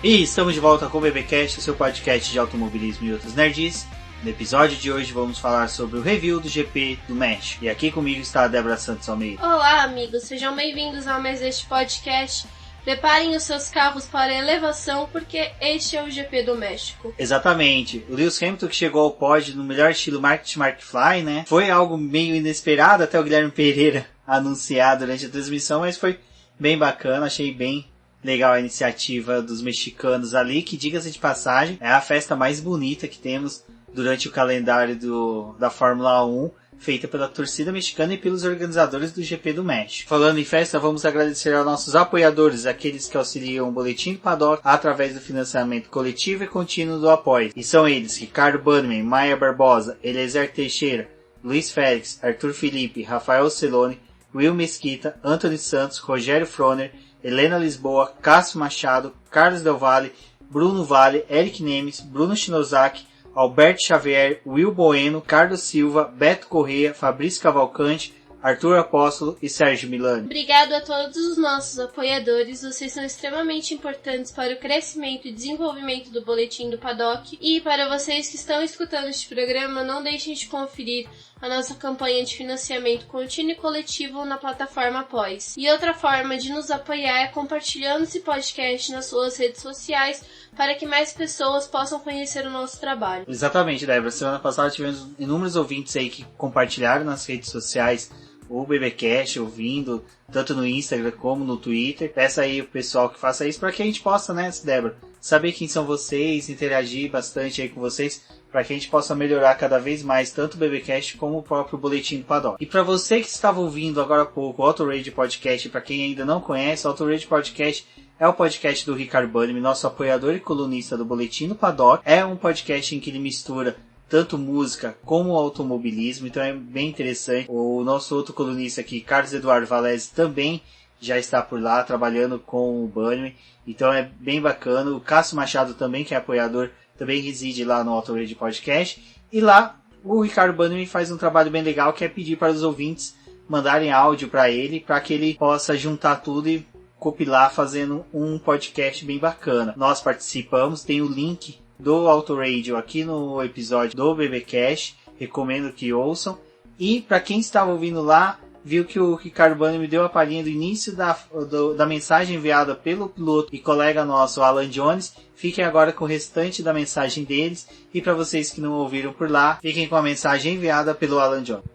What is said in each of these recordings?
E estamos de volta com o BBcast, seu podcast de automobilismo e outras nerds. No episódio de hoje vamos falar sobre o review do GP do México. E aqui comigo está a Débora Santos Almeida. Olá amigos, sejam bem-vindos a mais este podcast. Preparem os seus carros para a elevação, porque este é o GP do México. Exatamente. O Lewis Hamilton que chegou ao pódio no melhor estilo Market McFly, né? Foi algo meio inesperado, até o Guilherme Pereira anunciar durante a transmissão, mas foi bem bacana, achei bem legal a iniciativa dos mexicanos ali, que, diga-se de passagem, é a festa mais bonita que temos durante o calendário da Fórmula 1, feita pela torcida mexicana e pelos organizadores do GP do México. Falando em festa, vamos agradecer aos nossos apoiadores, aqueles que auxiliam o Boletim do Paddock através do financiamento coletivo e contínuo do apoio. E são eles: Ricardo Bannerman, Maia Barbosa, Eliezer Teixeira, Luiz Félix, Arthur Felipe, Rafael Celone, Will Mesquita, Anthony Santos, Rogério Froner, Helena Lisboa, Cássio Machado, Carlos Del Valle, Bruno Vale, Eric Nemes, Bruno Shinozaki, Alberto Xavier, Will Bueno, Carlos Silva, Beto Corrêa, Fabrício Cavalcante, Arthur Apóstolo e Sérgio Milani. Obrigado a todos os nossos apoiadores, vocês são extremamente importantes para o crescimento e desenvolvimento do Boletim do Paddock. E para vocês que estão escutando este programa, não deixem de conferir a nossa campanha de financiamento contínuo e coletivo na plataforma Apoies. E outra forma de nos apoiar é compartilhando esse podcast nas suas redes sociais, para que mais pessoas possam conhecer o nosso trabalho. Exatamente, Débora. Semana passada tivemos inúmeros ouvintes aí que compartilharam nas redes sociais o BBcast, ouvindo, tanto no Instagram como no Twitter. Peça aí o pessoal que faça isso para que a gente possa, né, Débora, saber quem são vocês, interagir bastante aí com vocês, para que a gente possa melhorar cada vez mais tanto o BBcast como o próprio Boletim do Paddock. E para você que estava ouvindo agora há pouco o Autorade Podcast, para quem ainda não conhece, o Autorade Podcast é o podcast do Ricardo Bannerman, nosso apoiador e colunista do Boletim do Paddock. É um podcast em que ele mistura tanto música como automobilismo, então é bem interessante. O nosso outro colunista aqui, Carlos Eduardo Valese, também já está por lá, trabalhando com o Bannerman, então é bem bacana. O Cássio Machado também, que é apoiador, também reside lá no Autorade Podcast, e lá o Ricardo Bannerman faz um trabalho bem legal, que é pedir para os ouvintes mandarem áudio para ele, para que ele possa juntar tudo e compilar fazendo um podcast bem bacana. Nós participamos, tem o link do Autoradio aqui no episódio do BBcast, recomendo que ouçam. E para quem estava ouvindo lá, viu que o Ricardo Bannerman me deu a palhinha do início da mensagem enviada pelo piloto e colega nosso, Alan Jones. Fiquem agora com o restante da mensagem deles, e para vocês que não ouviram por lá, fiquem com a mensagem enviada pelo Alan Jones.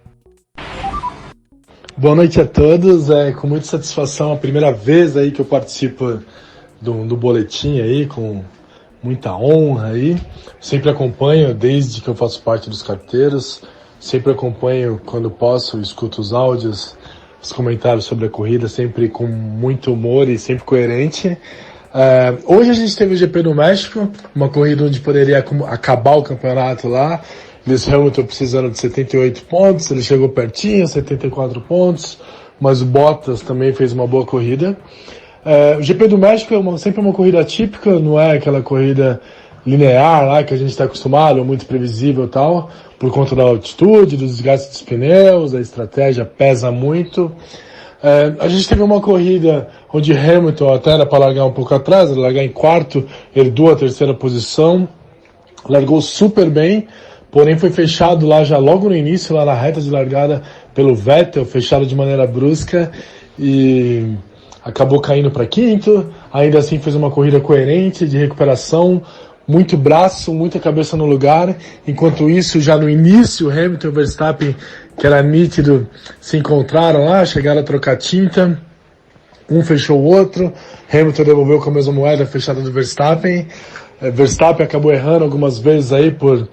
Boa noite a todos, é com muita satisfação a primeira vez aí que eu participo do boletim aí, com muita honra aí. Sempre acompanho desde que eu faço parte dos carteiros, sempre acompanho quando posso, escuto os áudios, os comentários sobre a corrida, sempre com muito humor e sempre coerente. Hoje a gente teve o GP do México, uma corrida onde poderia acabar o campeonato lá. Lewis Hamilton precisando de 78 pontos, ele chegou pertinho, 74 pontos, mas o Bottas também fez uma boa corrida. O GP do México é sempre uma corrida típica, não é aquela corrida linear lá que a gente está acostumado, muito previsível e tal, por conta da altitude, do desgaste dos pneus, a estratégia pesa muito. A gente teve uma corrida onde Hamilton até era para largar um pouco atrás, largar em quarto, herdou a terceira posição, largou super bem, porém foi fechado lá já logo no início, lá na reta de largada pelo Vettel, fechado de maneira brusca e acabou caindo para quinto. Ainda assim fez uma corrida coerente, de recuperação, muito braço, muita cabeça no lugar. Enquanto isso, já no início, Hamilton e Verstappen, que era nítido, se encontraram lá, chegaram a trocar tinta. Um fechou o outro, Hamilton devolveu com a mesma moeda fechada do Verstappen. Verstappen acabou errando algumas vezes aí por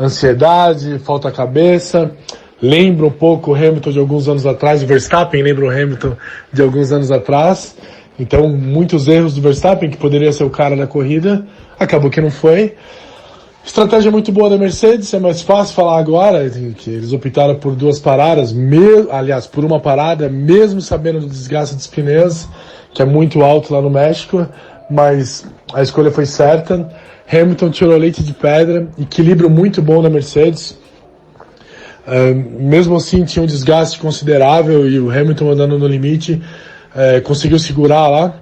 ansiedade, falta cabeça. Lembra um pouco o Hamilton de alguns anos atrás, o Verstappen lembra o Hamilton de alguns anos atrás. Então, muitos erros do Verstappen, que poderia ser o cara da corrida, acabou que não foi. Estratégia muito boa da Mercedes, é mais fácil falar agora, que eles optaram por duas paradas, por uma parada, mesmo sabendo do desgaste dos pneus, que é muito alto lá no México, mas a escolha foi certa. Hamilton tirou leite de pedra, equilíbrio muito bom da Mercedes. Mesmo assim tinha um desgaste considerável e o Hamilton andando no limite, conseguiu segurar lá.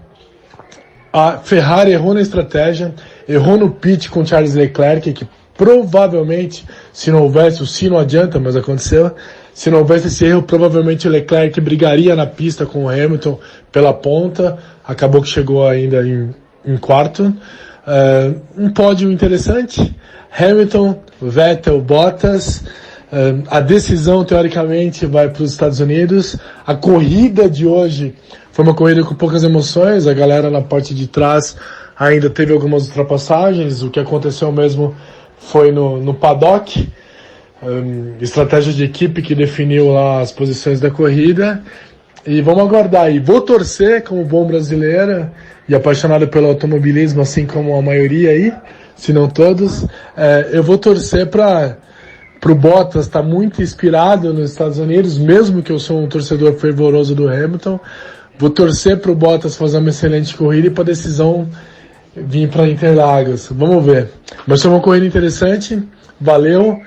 A Ferrari errou na estratégia, errou no pit com Charles Leclerc, que provavelmente, se não houvesse, o se não adianta, mas aconteceu, se não houvesse esse erro, provavelmente o Leclerc brigaria na pista com o Hamilton pela ponta, acabou que chegou ainda em quarto. Um pódio interessante, Hamilton, Vettel, Bottas. A decisão, teoricamente, vai para os Estados Unidos. A corrida de hoje foi uma corrida com poucas emoções. A galera na parte de trás ainda teve algumas ultrapassagens. O que aconteceu mesmo foi no paddock. Estratégia de equipe que definiu lá as posições da corrida. E vamos aguardar aí. Vou torcer como bom brasileiro e apaixonado pelo automobilismo, assim como a maioria aí, se não todos. Eu vou torcer para o Bottas estar muito inspirado nos Estados Unidos, mesmo que eu sou um torcedor fervoroso do Hamilton. Vou torcer para o Bottas fazer uma excelente corrida e para a decisão vir para Interlagos. Vamos ver. Mas foi uma corrida interessante, valeu.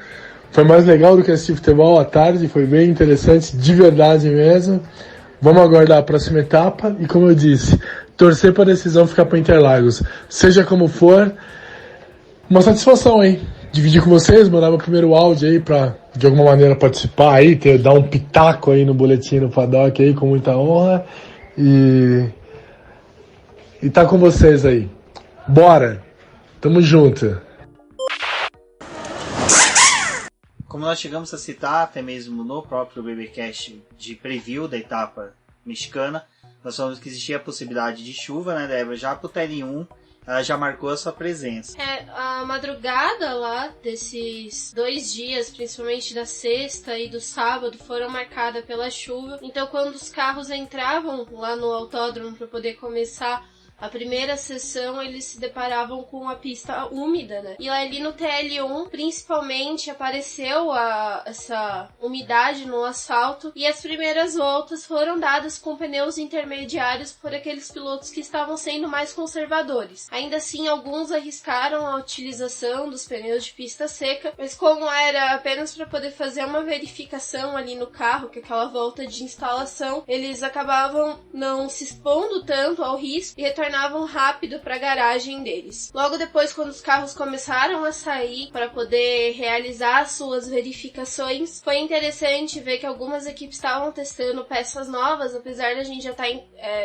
Foi mais legal do que assistir futebol à tarde, foi bem interessante, de verdade mesmo. Vamos aguardar a próxima etapa e, como eu disse, torcer para a decisão ficar para Interlagos. Seja como for, uma satisfação, hein? Dividir com vocês, mandar meu primeiro áudio aí para, de alguma maneira, participar aí, dar um pitaco aí no boletim no paddock aí, com muita honra. E tá com vocês aí. Bora! Tamo junto! Como nós chegamos a citar, até mesmo no próprio BBcast de preview da etapa mexicana, nós falamos que existia a possibilidade de chuva, né, Débora? Já pro TL1, ela já marcou a sua presença. A madrugada lá desses 2 dias, principalmente da sexta e do sábado, foram marcadas pela chuva. Então, quando os carros entravam lá no autódromo para poder começar a primeira sessão, eles se deparavam com a pista úmida, né? E ali no TL1, principalmente, apareceu essa umidade no asfalto e as primeiras voltas foram dadas com pneus intermediários por aqueles pilotos que estavam sendo mais conservadores. Ainda assim, alguns arriscaram a utilização dos pneus de pista seca, mas como era apenas para poder fazer uma verificação ali no carro, que aquela volta de instalação, eles acabavam não se expondo tanto ao risco e retornavam rápido para a garagem deles. Logo depois, quando os carros começaram a sair para poder realizar suas verificações, foi interessante ver que algumas equipes estavam testando peças novas, apesar da gente já estar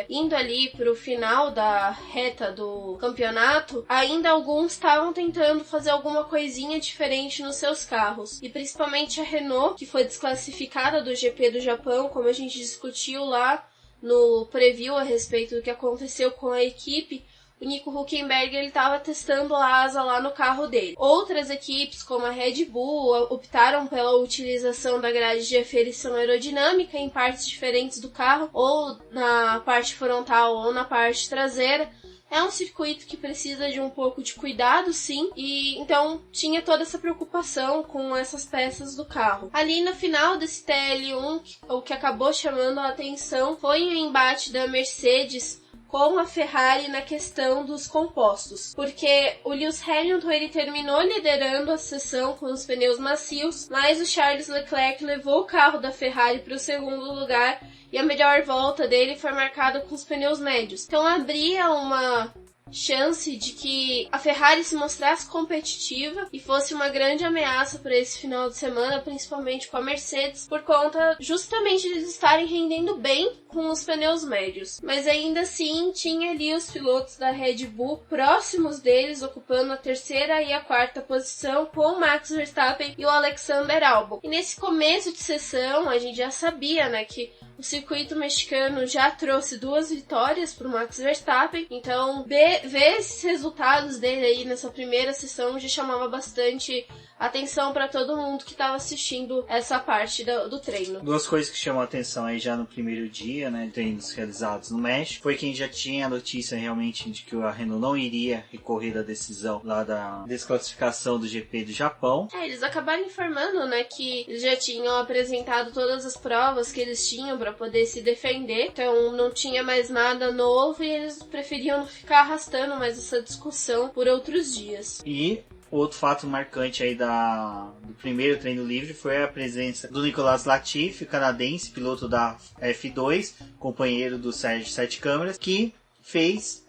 indo ali para o final da reta do campeonato, ainda alguns estavam tentando fazer alguma coisinha diferente nos seus carros. E principalmente a Renault, que foi desclassificada do GP do Japão, como a gente discutiu lá no preview a respeito do que aconteceu com a equipe, o Nico Hülkenberg estava testando a asa lá no carro dele. Outras equipes, como a Red Bull, optaram pela utilização da grade de aferição aerodinâmica em partes diferentes do carro, ou na parte frontal ou na parte traseira. É um circuito que precisa de um pouco de cuidado, sim, e então tinha toda essa preocupação com essas peças do carro. Ali no final desse TL1, o que acabou chamando a atenção foi o embate da Mercedes com a Ferrari na questão dos compostos, porque o Lewis Hamilton ele terminou liderando a sessão com os pneus macios, mas o Charles Leclerc levou o carro da Ferrari para o segundo lugar e a melhor volta dele foi marcada com os pneus médios. Então abria uma chance de que a Ferrari se mostrasse competitiva e fosse uma grande ameaça para esse final de semana, principalmente com a Mercedes, por conta justamente de eles estarem rendendo bem com os pneus médios. Mas ainda assim, tinha ali os pilotos da Red Bull próximos deles, ocupando a 3ª e a 4ª posição, com o Max Verstappen e o Alexander Albon. E nesse começo de sessão, a gente já sabia, né, que o circuito mexicano já trouxe 2 vitórias para o Max Verstappen, então ver esses resultados dele aí nessa primeira sessão já chamava bastante atenção para todo mundo que estava assistindo essa parte do treino. 2 coisas que chamam a atenção aí já no primeiro dia, né, treinos realizados no México, foi que a gente já tinha a notícia realmente de que a Renault não iria recorrer da decisão lá da desclassificação do GP do Japão. Eles acabaram informando, né, que eles já tinham apresentado todas as provas que eles tinham para poder se defender, então não tinha mais nada novo e eles preferiam não ficar arrastando mais essa discussão por outros dias. E outro fato marcante aí do primeiro treino livre foi a presença do Nicolas Latifi, canadense, piloto da F2, companheiro do Sérgio Sete Câmeras, que fez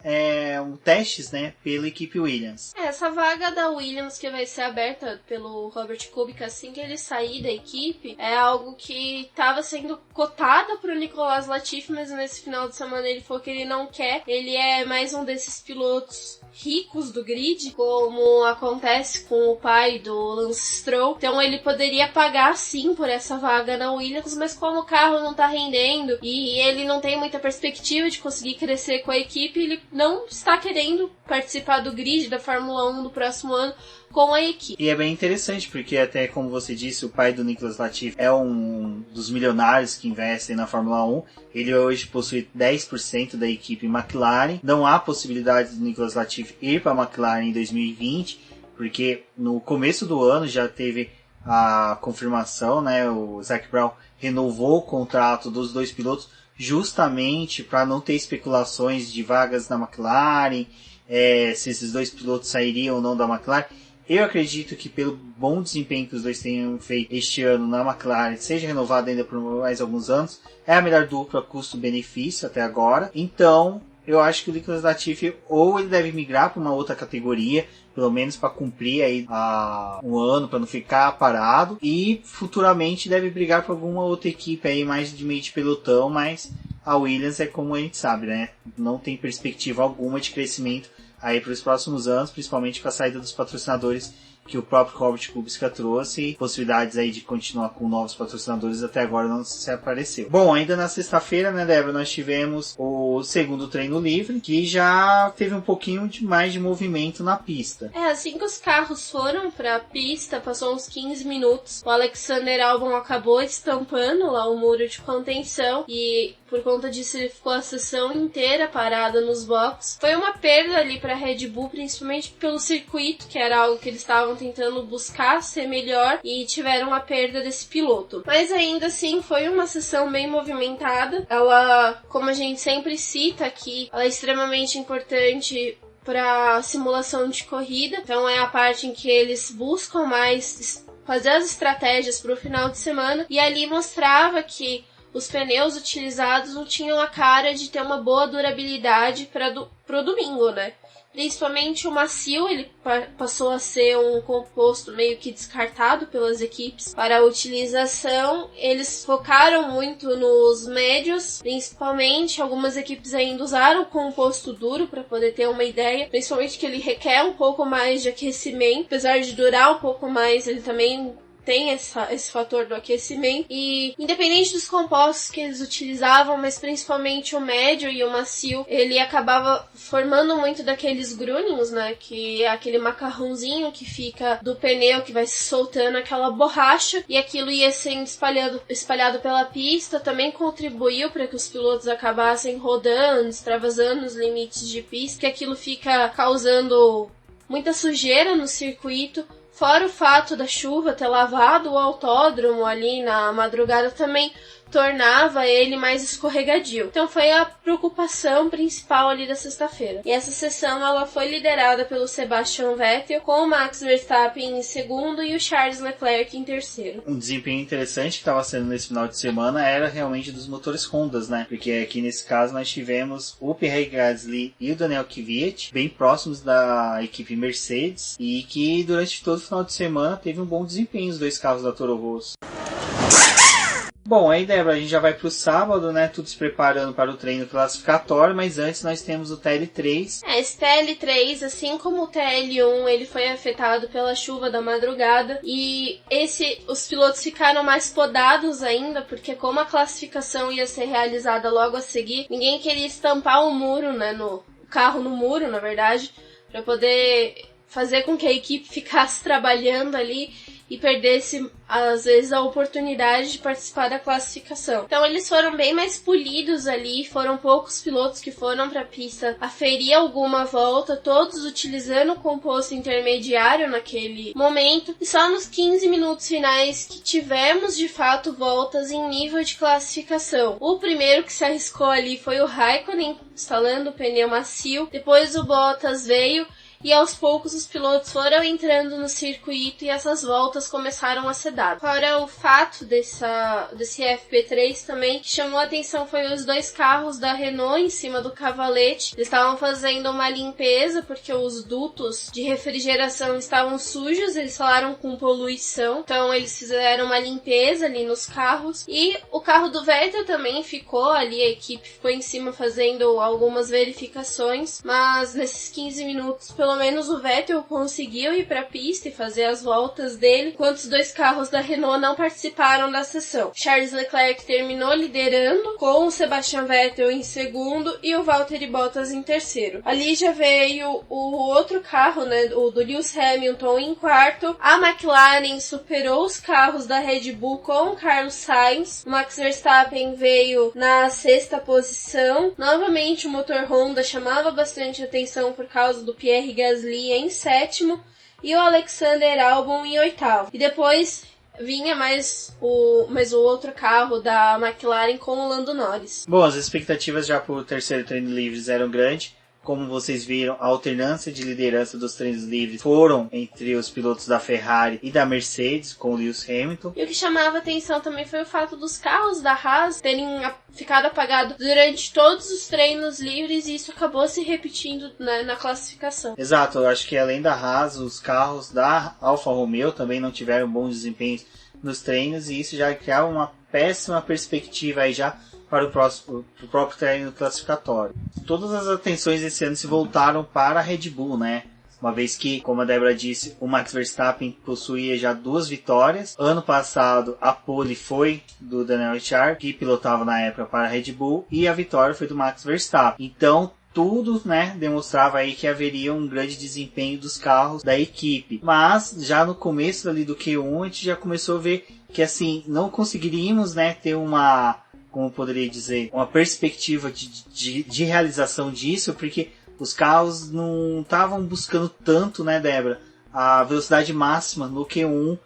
testes, né, pela equipe Williams. Essa vaga da Williams que vai ser aberta pelo Robert Kubica assim que ele sair da equipe é algo que estava sendo cotado para o Nicolas Latifi, mas nesse final de semana ele falou que ele não quer. Ele é mais um desses pilotos ricos do grid, como acontece com o pai do Lance Stroll. Então ele poderia pagar sim por essa vaga na Williams, mas como o carro não tá rendendo e ele não tem muita perspectiva de conseguir crescer com a equipe, ele não está querendo participar do grid da Fórmula 1 do próximo ano com a equipe. E é bem interessante, porque até como você disse, o pai do Nicolas Latifi é um dos milionários que investem na Fórmula 1. Ele hoje possui 10% da equipe McLaren. Não há possibilidade do Nicolas Latifi ir para a McLaren em 2020, porque no começo do ano já teve a confirmação, né? O Zac Brown renovou o contrato dos dois pilotos justamente para não ter especulações de vagas na McLaren, se esses dois pilotos sairiam ou não da McLaren. Eu acredito que pelo bom desempenho que os dois tenham feito este ano na McLaren, seja renovado ainda por mais alguns anos, é a melhor dupla custo-benefício até agora. Então, eu acho que o Nicolas Latifi ou ele deve migrar para uma outra categoria, pelo menos para cumprir aí um ano, para não ficar parado, e futuramente deve brigar para alguma outra equipe aí mais de meio de pelotão, mas a Williams é como a gente sabe, né? Não tem perspectiva alguma de crescimento aí para os próximos anos, principalmente com a saída dos patrocinadores que o próprio Robert Kubica trouxe, possibilidades aí de continuar com novos patrocinadores até agora não se apareceu. Bom, ainda na sexta-feira, né, Débora, nós tivemos o segundo treino livre, que já teve um pouquinho mais de movimento na pista. Assim que os carros foram para a pista, passou uns 15 minutos, o Alexander Albon acabou estampando lá o muro de contenção e por conta disso ele ficou a sessão inteira parada nos boxes. Foi uma perda ali para a Red Bull, principalmente pelo circuito, que era algo que eles estavam tentando buscar ser melhor e tiveram a perda desse piloto. Mas ainda assim foi uma sessão bem movimentada. Ela, como a gente sempre cita aqui, ela é extremamente importante para simulação de corrida. Então é a parte em que eles buscam mais fazer as estratégias para o final de semana, e ali mostrava que os pneus utilizados não tinham a cara de ter uma boa durabilidade pro domingo, né? Principalmente o macio, ele passou a ser um composto meio que descartado pelas equipes para a utilização. Eles focaram muito nos médios, principalmente algumas equipes ainda usaram composto duro para poder ter uma ideia, principalmente que ele requer um pouco mais de aquecimento, apesar de durar um pouco mais, ele também tem esse fator do aquecimento. E independente dos compostos que eles utilizavam, mas principalmente o médio e o macio, ele acabava formando muito daqueles grunings, né, que é aquele macarrãozinho que fica do pneu, que vai se soltando aquela borracha, e aquilo ia sendo espalhado pela pista. Também contribuiu para que os pilotos acabassem rodando, extravasando os limites de pista, que aquilo fica causando muita sujeira no circuito. Fora o fato da chuva ter lavado o autódromo ali na madrugada, também tornava ele mais escorregadio. Então foi a preocupação principal ali da sexta-feira. E essa sessão ela foi liderada pelo Sebastian Vettel, com o Max Verstappen em segundo e o Charles Leclerc em terceiro. Um desempenho interessante que estava sendo nesse final de semana era realmente dos motores Hondas, né? Porque aqui nesse caso nós tivemos o Pierre Gasly e o Daniel Kvyat bem próximos da equipe Mercedes, e que durante todo o final de semana teve um bom desempenho os dois carros da Toro Rosso. Bom, aí, Débora, a gente já vai pro sábado, né? Tudo se preparando para o treino classificatório, mas antes nós temos o TL3. Esse TL3, assim como o TL1, ele foi afetado pela chuva da madrugada, e os pilotos ficaram mais podados ainda, porque como a classificação ia ser realizada logo a seguir, ninguém queria estampar o muro, né? O carro no muro, na verdade, para poder fazer com que a equipe ficasse trabalhando ali e perdesse, às vezes, a oportunidade de participar da classificação. Então eles foram bem mais polidos ali, foram poucos pilotos que foram para a pista aferir alguma volta, todos utilizando o composto intermediário naquele momento, e só nos 15 minutos finais que tivemos, de fato, voltas em nível de classificação. O primeiro que se arriscou ali foi o Raikkonen, instalando o pneu macio, depois o Bottas veio e aos poucos os pilotos foram entrando no circuito e essas voltas começaram a ser dadas. Fora o fato desse FP3 também, que chamou a atenção foi os 2 carros da Renault em cima do cavalete. Eles estavam fazendo uma limpeza porque os dutos de refrigeração estavam sujos, eles falaram com poluição, então eles fizeram uma limpeza ali nos carros. E o carro do Vettel também ficou ali, a equipe ficou em cima fazendo algumas verificações, mas nesses 15 minutos pelo menos o Vettel conseguiu ir para a pista e fazer as voltas dele, enquanto os 2 carros da Renault não participaram da sessão. Charles Leclerc terminou liderando, com o Sebastian Vettel em segundo e o Valtteri Bottas em terceiro. Ali já veio o outro carro, né, o do Lewis Hamilton em quarto. A McLaren superou os carros da Red Bull com o Carlos Sainz. O Max Verstappen veio na 6ª posição. Novamente o motor Honda chamava bastante atenção por causa do Pierre Gasly em 7º e o Alexander Albon em 8º. E depois vinha mais o outro carro da McLaren com o Lando Norris. Bom, as expectativas já para o terceiro treino livres eram grandes. Como vocês viram, a alternância de liderança dos treinos livres foram entre os pilotos da Ferrari e da Mercedes, com o Lewis Hamilton. E o que chamava atenção também foi o fato dos carros da Haas terem ficado apagados durante todos os treinos livres, e isso acabou se repetindo, né, na classificação. Exato, eu acho que além da Haas, os carros da Alfa Romeo também não tiveram bons desempenhos nos treinos, e isso já criava uma péssima perspectiva aí já para o próprio treino classificatório. Todas as atenções esse ano se voltaram para a Red Bull, né? Uma vez que, como a Débora disse, o Max Verstappen possuía já 2 vitórias. Ano passado, a pole foi do Daniel Ricciardo, que pilotava na época para a Red Bull, e a vitória foi do Max Verstappen. Então, tudo, né, demonstrava aí que haveria um grande desempenho dos carros da equipe. Mas, já no começo ali do Q1, a gente já começou a ver que, assim, não conseguiríamos, né, ter como poderia dizer, uma perspectiva de realização disso, porque os carros não estavam buscando tanto, né, Débora, a velocidade máxima no Q1.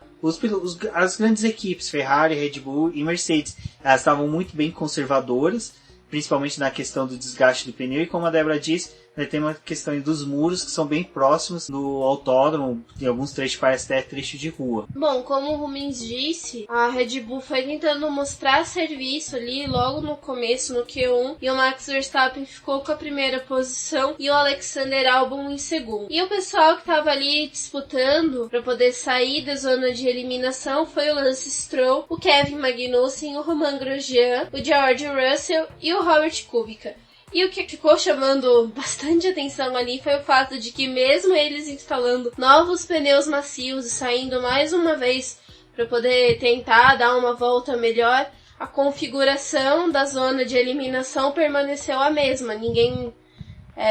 As grandes equipes, Ferrari, Red Bull e Mercedes, elas estavam muito bem conservadoras, principalmente na questão do desgaste do pneu, e como a Débora disse, né, tem uma questão dos muros que são bem próximos do autódromo, em alguns trechos parece até trecho de rua. Bom, como o Rumens disse, a Red Bull foi tentando mostrar serviço ali logo no começo, no Q1, e o Max Verstappen ficou com a primeira posição e o Alexander Albon em segundo. E o pessoal que estava ali disputando para poder sair da zona de eliminação foi o Lance Stroll, o Kevin Magnussen, o Romain Grosjean, o George Russell e o Robert Kubica. E o que ficou chamando bastante atenção ali foi o fato de que mesmo eles instalando novos pneus macios e saindo mais uma vez para poder tentar dar uma volta melhor, a configuração da zona de eliminação permaneceu a mesma. Ninguém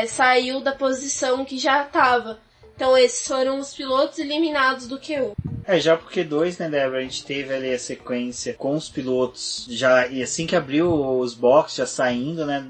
saiu da posição que já estava. Então esses foram os pilotos eliminados do Q1. Já pro Q2, né, Débora, a gente teve ali a sequência com os pilotos já, e assim que abriu os boxes, já saindo, né,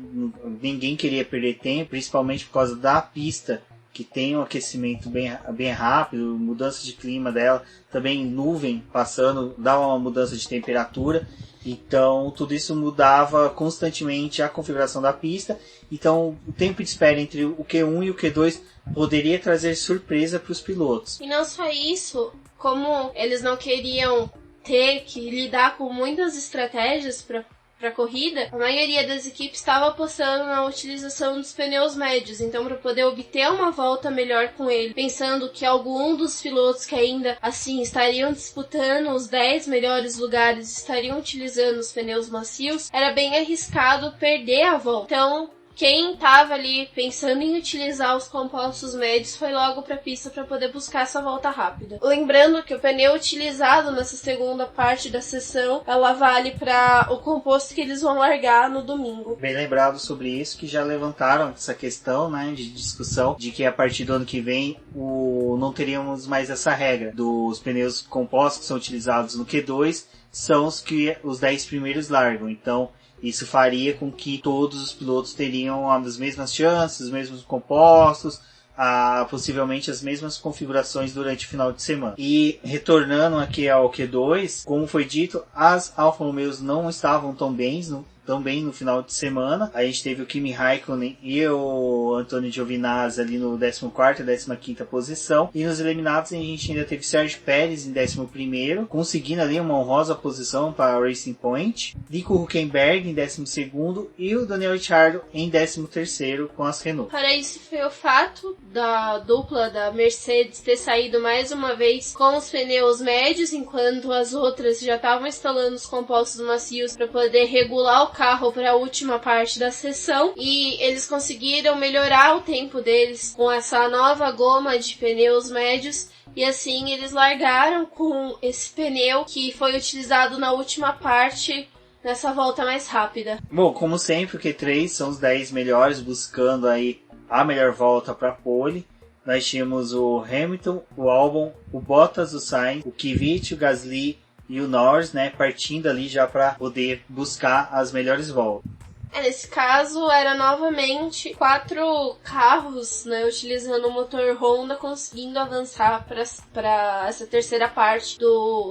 ninguém queria perder tempo, principalmente por causa da pista, que tem um aquecimento bem rápido, mudança de clima dela, também nuvem passando, dá uma mudança de temperatura, então tudo isso mudava constantemente a configuração da pista, então o tempo de espera entre o Q1 e o Q2 poderia trazer surpresa para os pilotos. E não só isso, como eles não queriam ter que lidar com muitas estratégias para a corrida, a maioria das equipes estava apostando na utilização dos pneus médios, então para poder obter uma volta melhor com ele, pensando que algum dos pilotos que ainda assim estariam disputando os 10 melhores lugares estariam utilizando os pneus macios, era bem arriscado perder a volta. Então quem estava ali pensando em utilizar os compostos médios foi logo para a pista para poder buscar essa volta rápida. Lembrando que o pneu utilizado nessa segunda parte da sessão, ela vale para o composto que eles vão largar no domingo. Bem lembrado sobre isso, que já levantaram essa questão, né, de discussão, de que a partir do ano que vem não teríamos mais essa regra dos pneus compostos que são utilizados no Q2, são os que os 10 primeiros largam. Então isso faria com que todos os pilotos teriam as mesmas chances, os mesmos compostos, possivelmente as mesmas configurações durante o final de semana. E retornando aqui ao Q2, como foi dito, as Alfa Romeos não estavam tão bem tão bem no final de semana. A gente teve o Kimi Raikkonen e o Antônio Giovinazzi ali no 14ª e 15ª posição. E nos eliminados a gente ainda teve Sérgio Pérez em 11º, conseguindo ali uma honrosa posição para a Racing Point. Nico Hülkenberg em 12º e o Daniel Ricciardo em 13º com as Renault. Para isso foi o fato da dupla da Mercedes ter saído mais uma vez com os pneus médios, enquanto as outras já estavam instalando os compostos macios para poder regular o carro para a última parte da sessão, e eles conseguiram melhorar o tempo deles com essa nova goma de pneus médios. E assim eles largaram com esse pneu que foi utilizado na última parte, nessa volta mais rápida. Bom, como sempre, o Q3 são os 10 melhores, buscando aí a melhor volta para a pole. Nós tínhamos o Hamilton, o Albon, o Bottas, o Sainz, o Kvyat, o Gasly e o Norris, né, partindo ali já para poder buscar as melhores voltas. Nesse caso, era novamente 4 carros, né, utilizando o motor Honda, conseguindo avançar para essa terceira parte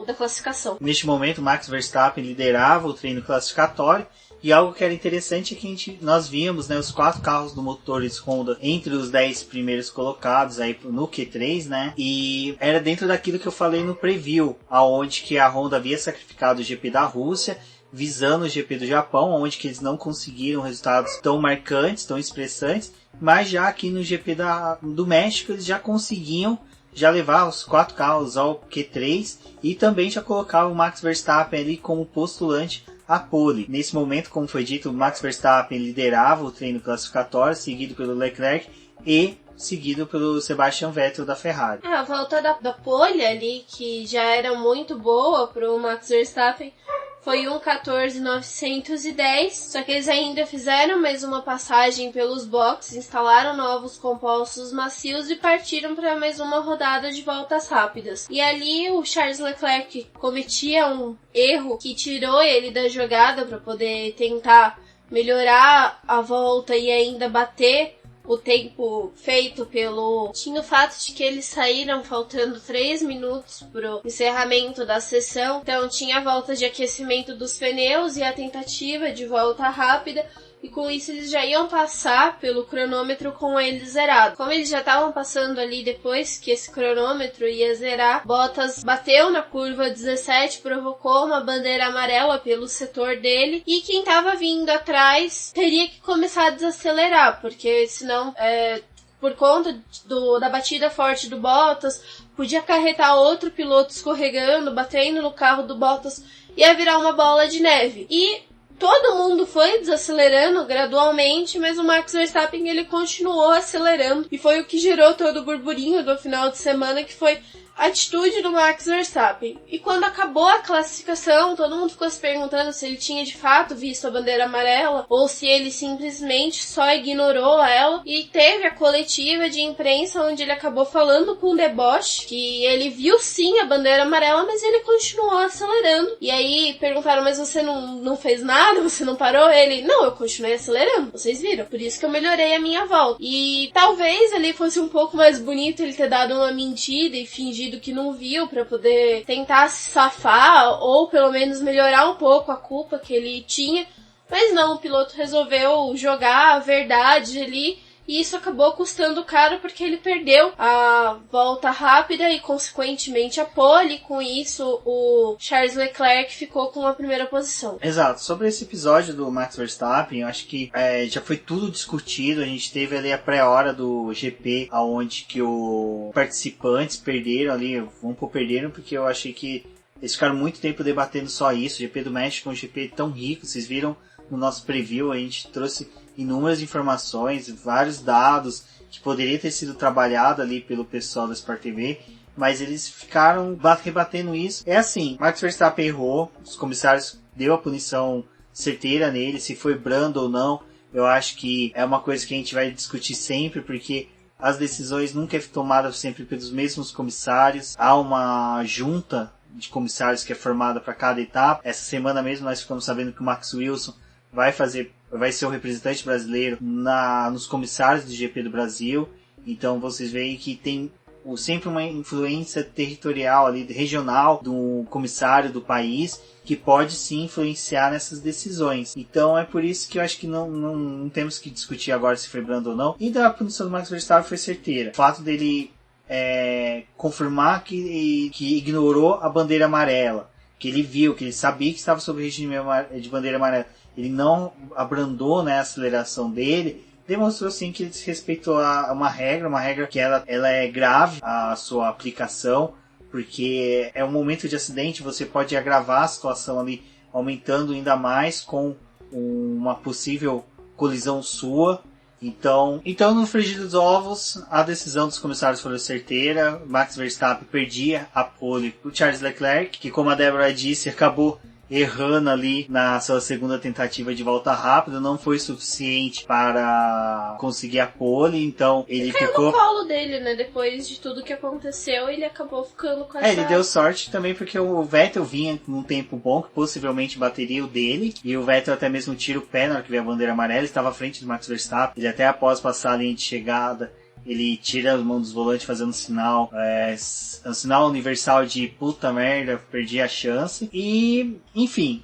da classificação. Neste momento, Max Verstappen liderava o treino classificatório, e algo que era interessante é que nós víamos, né, os 4 carros do motores Honda entre os 10 primeiros colocados aí no Q3, né, e era dentro daquilo que eu falei no preview, aonde que a Honda havia sacrificado o GP da Rússia, visando o GP do Japão, onde que eles não conseguiram resultados tão marcantes, tão expressantes, mas já aqui no GP do México eles já conseguiam levar os 4 carros ao Q3 e também já colocar o Max Verstappen ali como postulante a pole. Nesse momento, como foi dito, o Max Verstappen liderava o treino classificatório, seguido pelo Leclerc e seguido pelo Sebastian Vettel da Ferrari. A volta da pole ali, que já era muito boa para o Max Verstappen, foi 1.14.910, só que eles ainda fizeram mais uma passagem pelos boxes, instalaram novos compostos macios e partiram para mais uma rodada de voltas rápidas. E ali o Charles Leclerc cometia um erro que tirou ele da jogada para poder tentar melhorar a volta e ainda bater o tempo feito tinha o fato de que eles saíram faltando 3 minutos pro encerramento da sessão, então tinha a volta de aquecimento dos pneus e a tentativa de volta rápida, e com isso eles já iam passar pelo cronômetro com ele zerado. Como eles já estavam passando ali depois que esse cronômetro ia zerar, Bottas bateu na curva 17, provocou uma bandeira amarela pelo setor dele, e quem estava vindo atrás teria que começar a desacelerar, porque senão, por conta da batida forte do Bottas, podia acarretar outro piloto escorregando, batendo no carro do Bottas, ia virar uma bola de neve. E todo mundo foi desacelerando gradualmente, mas o Max Verstappen ele continuou acelerando, e foi o que gerou todo o burburinho do final de semana, que foi a atitude do Max Verstappen. E quando acabou a classificação, todo mundo ficou se perguntando se ele tinha de fato visto a bandeira amarela ou se ele simplesmente só ignorou ela. E teve a coletiva de imprensa onde ele acabou falando com o deboche que ele viu sim a bandeira amarela, mas ele continuou acelerando. E aí perguntaram, mas você não fez nada? Você não parou? Ele, não, eu continuei acelerando, vocês viram, por isso que eu melhorei a minha volta. E talvez ali fosse um pouco mais bonito ele ter dado uma mentira e fingido que não viu para poder tentar se safar ou pelo menos melhorar um pouco a culpa que ele tinha, mas não, o piloto resolveu jogar a verdade ali, e isso acabou custando caro porque ele perdeu a volta rápida e consequentemente a pole. Com isso o Charles Leclerc ficou com a primeira posição. Exato, sobre esse episódio do Max Verstappen, eu acho que já foi tudo discutido. A gente teve ali a pré-hora do GP, onde que os participantes perderam ali, perderam porque eu achei que eles ficaram muito tempo debatendo só isso. O GP do México é um GP tão rico, vocês viram no nosso preview, a gente trouxe inúmeras informações, vários dados que poderia ter sido trabalhado ali pelo pessoal da Sport TV, mas eles ficaram rebatendo isso. É assim, Max Verstappen errou, os comissários deu a punição certeira nele, se foi brando ou não, eu acho que é uma coisa que a gente vai discutir sempre, porque as decisões nunca é tomada sempre pelos mesmos comissários, há uma junta de comissários que é formada para cada etapa. Essa semana mesmo nós ficamos sabendo que o Max Wilson vai ser o representante brasileiro nos comissários do GP do Brasil. Então vocês veem que tem sempre uma influência territorial ali, regional do comissário do país, que pode sim influenciar nessas decisões. Então é por isso que eu acho que não temos que discutir agora se foi brando ou não. E da punição do Max Verstappen foi certeira. O fato dele confirmar que ignorou a bandeira amarela, que ele viu, que ele sabia que estava sob regime de bandeira amarela, ele não abrandou, né, a aceleração dele, demonstrou sim que ele desrespeitou uma regra que ela é grave, a sua aplicação, porque é um momento de acidente, você pode agravar a situação ali, aumentando ainda mais com uma possível colisão sua. Então no frigir dos ovos, a decisão dos comissários foi certeira. Max Verstappen perdia a pole para o Charles Leclerc, que, como a Débora disse, acabou errando ali na sua segunda tentativa de volta rápida, não foi suficiente para conseguir a pole, então ele ficou no colo dele, né? Depois de tudo que aconteceu, ele acabou ficando com essa... ele deu sorte também porque o Vettel vinha num tempo bom, que possivelmente bateria o dele, e o Vettel até mesmo tira o pé na hora que veio a bandeira amarela, estava à frente do Max Verstappen, ele até após passar a linha de chegada, ele tira a mão dos volantes fazendo um sinal universal de puta merda, perdi a chance. E, enfim,